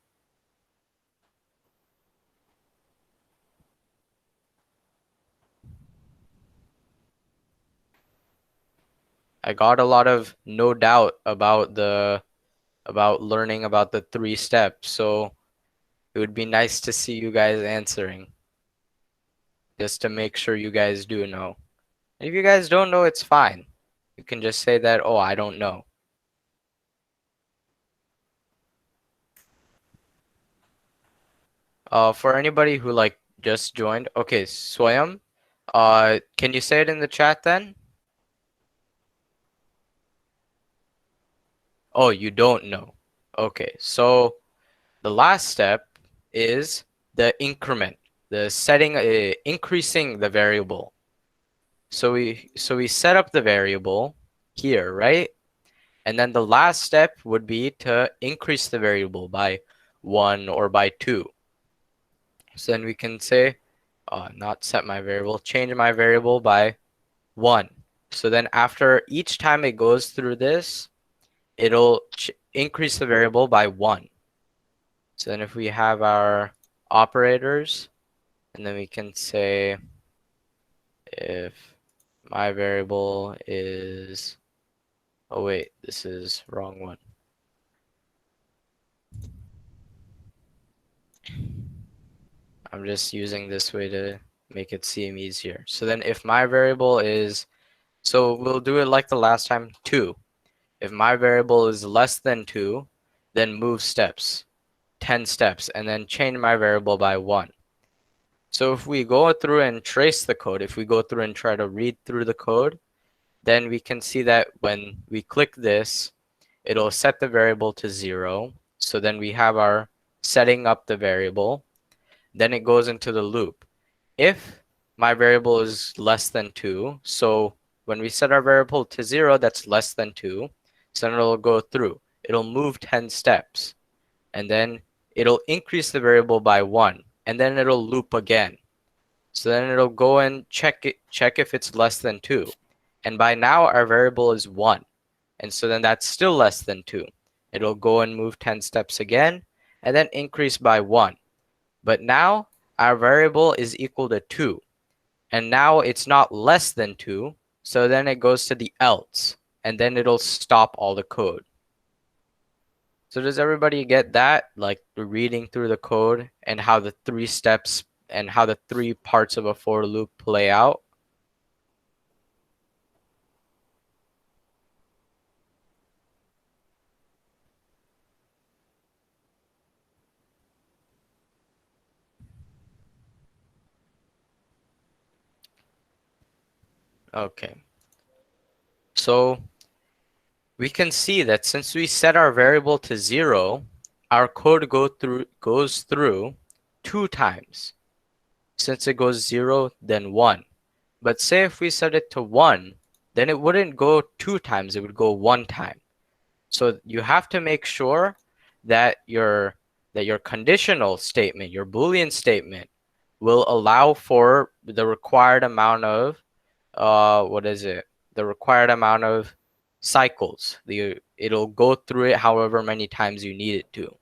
Speaker 2: I got a lot of no doubt about learning about the 3 steps. So it would be nice to see you guys answering, just to make sure you guys do know. If you guys don't know, it's fine. You can just say that, oh, I don't know. For anybody who like just joined, okay, Swayam, can you say it in the chat then? Oh, you don't know. Okay, so the last step is the increment, the setting, increasing the variable. So we set up the variable here, right? And then the last step would be to increase the variable by 1 or by 2. So then we can say, not set my variable, change my variable by 1. So then after each time it goes through this, it'll increase the variable by 1. So then if we have our operators, and then we can say if my variable is, oh wait, this is wrong one. I'm just using this way to make it seem easier. So then if my variable is, so we'll do it like the last time, 2. If my variable is less than 2, then move steps, 10 steps, and then change my variable by 1. So if we go through and trace the code, if we go through and try to read through the code, then we can see that when we click this, it'll set the variable to 0. So then we have our setting up the variable. Then it goes into the loop. If my variable is less than 2, so when we set our variable to 0, that's less than 2, so then it'll go through. It'll move 10 steps, and then it'll increase the variable by 1, and then it'll loop again. So then it'll go and check if it's less than 2. And by now our variable is 1. And so then that's still less than 2. It'll go and move 10 steps again, and then increase by 1. But now our variable is equal to 2. And now it's not less than 2. So then it goes to the else, and then it'll stop all the code. So does everybody get that? Like reading through the code and how the 3 steps and how the 3 parts of a for loop play out? Okay. So we can see that since we set our variable to 0, our code goes through 2 times. Since it goes 0, then 1. But say if we set it to 1, then it wouldn't go 2 times, it would go 1 time. So you have to make sure that your conditional statement, your Boolean statement, will allow for the required amount of the required amount of cycles. It'll go through it however many times you need it to.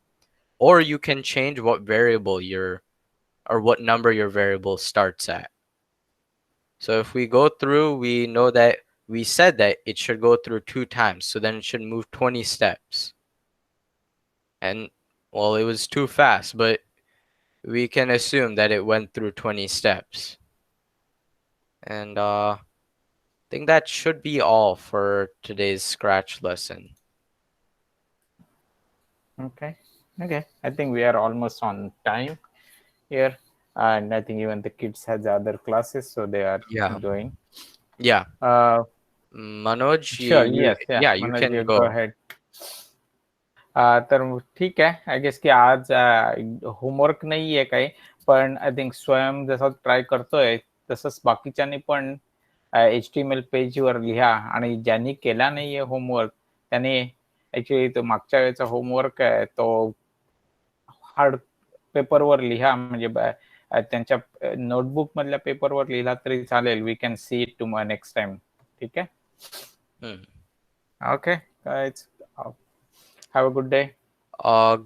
Speaker 2: Or you can change what variable or what number your variable starts at. So if we go through, we know that we said that it should go through 2 times, so then it should move 20 steps. And well, it was too fast, but we can assume that it went through 20 steps. And I think that should be all for today's Scratch lesson.
Speaker 1: Okay. I think we are almost on time here, and I think even the kids has other classes, so they are doing.
Speaker 2: Yeah. Manoj,
Speaker 1: sure.
Speaker 2: you
Speaker 1: Manoj,
Speaker 2: can go
Speaker 1: ahead. तर ठीक आहे. I guess की आज homework नाही आहे काही, पण I think स्वयं जसं ट्राय करतोय तसंच बाकीच्यांनी पण HTML पेजवर लिहा, आणि ज्यांनी केला नाहीये होमवर्क त्याने ऍक्च्युली तो मागच्या वेळेचा होमवर्क आहे तो हार्ड पेपरवर लिहा, म्हणजे त्यांच्या नोटबुक मधल्या पेपरवर लिहिला तरी चालेल. We can see it tomorrow next time. ठीक आहे. Okay guys, have a good day.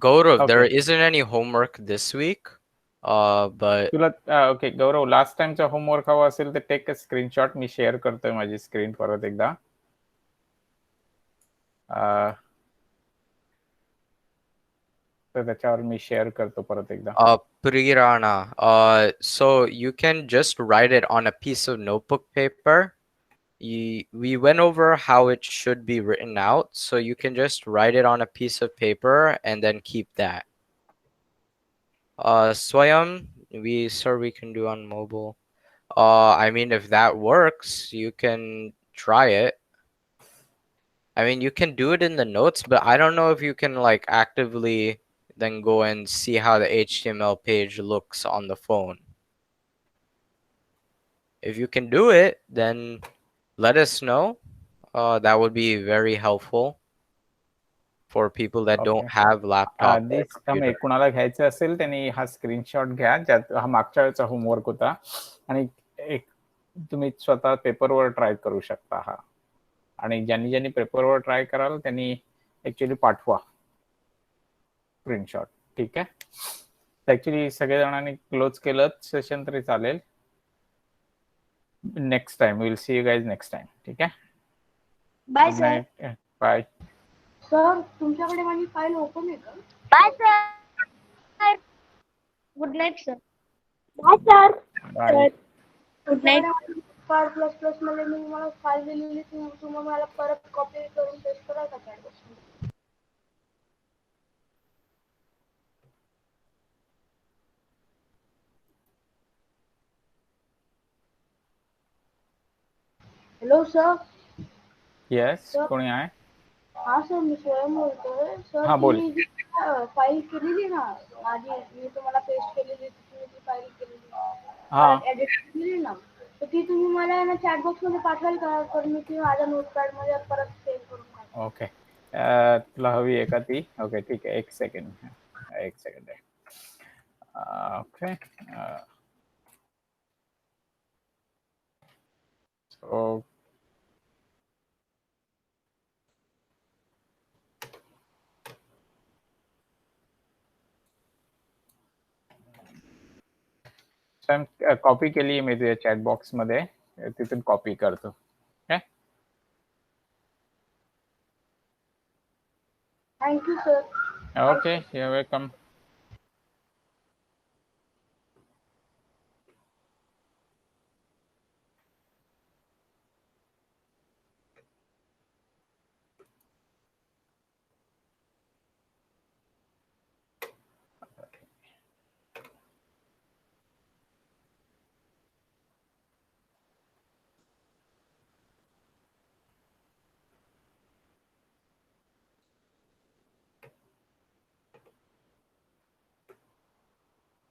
Speaker 2: Gaurav, there isn't any homework this week. But
Speaker 1: तुला ओके गौरव, लास्ट टाइमचा होमवर्क हवा असेल तर टेक अ स्क्रीनशॉट. मी शेअर करतोय माझी स्क्रीन परत एकदा. तर त्याच्यावर मी शेअर करतो परत एकदा.
Speaker 2: Prirana. So you can just write it on a piece of notebook paper. We went over how it should be written out, so you can just write it on a piece of paper and then keep that. Swayam, we can do on mobile. I mean, if that works, you can try it. I mean, you can do it in the notes, but I don't know if you can like actively then go and see how the HTML page looks on the phone. If you can do it, then let us know. That would be very helpful for people that don't have laptop or computer.
Speaker 1: कुणाला घ्यायचं असेल त्यांनी हा screenshot घ्या, ज्यात हा मागच्या वेळेचा होमवर्क होता, आणि एक तुम्ही स्वतः पेपरवर ट्राय करू शकता हा. आणि ज्यांनी ज्यांनी पेपरवर ट्राय कराल त्यांनी ऍक्च्युली पाठवा स्क्रीनशॉट. ठीक आहे. ऍक्च्युली सगळे जणांनी क्लोज केलं सेशन तरी चालेल. Next time will see you guys next time. ठीक आहे.
Speaker 3: Bye sir.
Speaker 1: बाय
Speaker 3: सर, तुमच्याकडे माझी फाईल ओपन आहे का?
Speaker 4: Bye sir. Good night sir.
Speaker 3: Bye sir.
Speaker 1: Bye.
Speaker 4: Good night.
Speaker 3: Card plus plus मध्ये मी मला फाईल दिलेली, तुम्ही मला परत कॉपी करून पेस्ट करा का चॅट बॉक्समध्ये? Hello sir.
Speaker 1: येस, कोणी आहे?
Speaker 3: हा सर, मी स्वयं बोलतोय. सर,
Speaker 1: हा, बोल.
Speaker 3: तुम्ही फाईल केलेली ना माझी, मी तुम्हाला पेस्ट केलेली, तुम्ही ती फाईल केलेली, परत एडिट केलेली ना, तर ती तुम्ही मला ना चॅट बॉक्स मध्ये पाठवाल का? तर मी ती माझ्या नोटपॅड मध्ये परत सेव्ह करून टाकेन.
Speaker 1: ओके. तुला हवी आहे का ती? ओके, ठीक आहे. एक सेकंड आहे. ओके. सो कॉपी केली मी तुझ्या चॅट बॉक्स मध्ये, तिथून कॉपी करतो.
Speaker 3: Thank you sir.
Speaker 1: Okay, you welcome.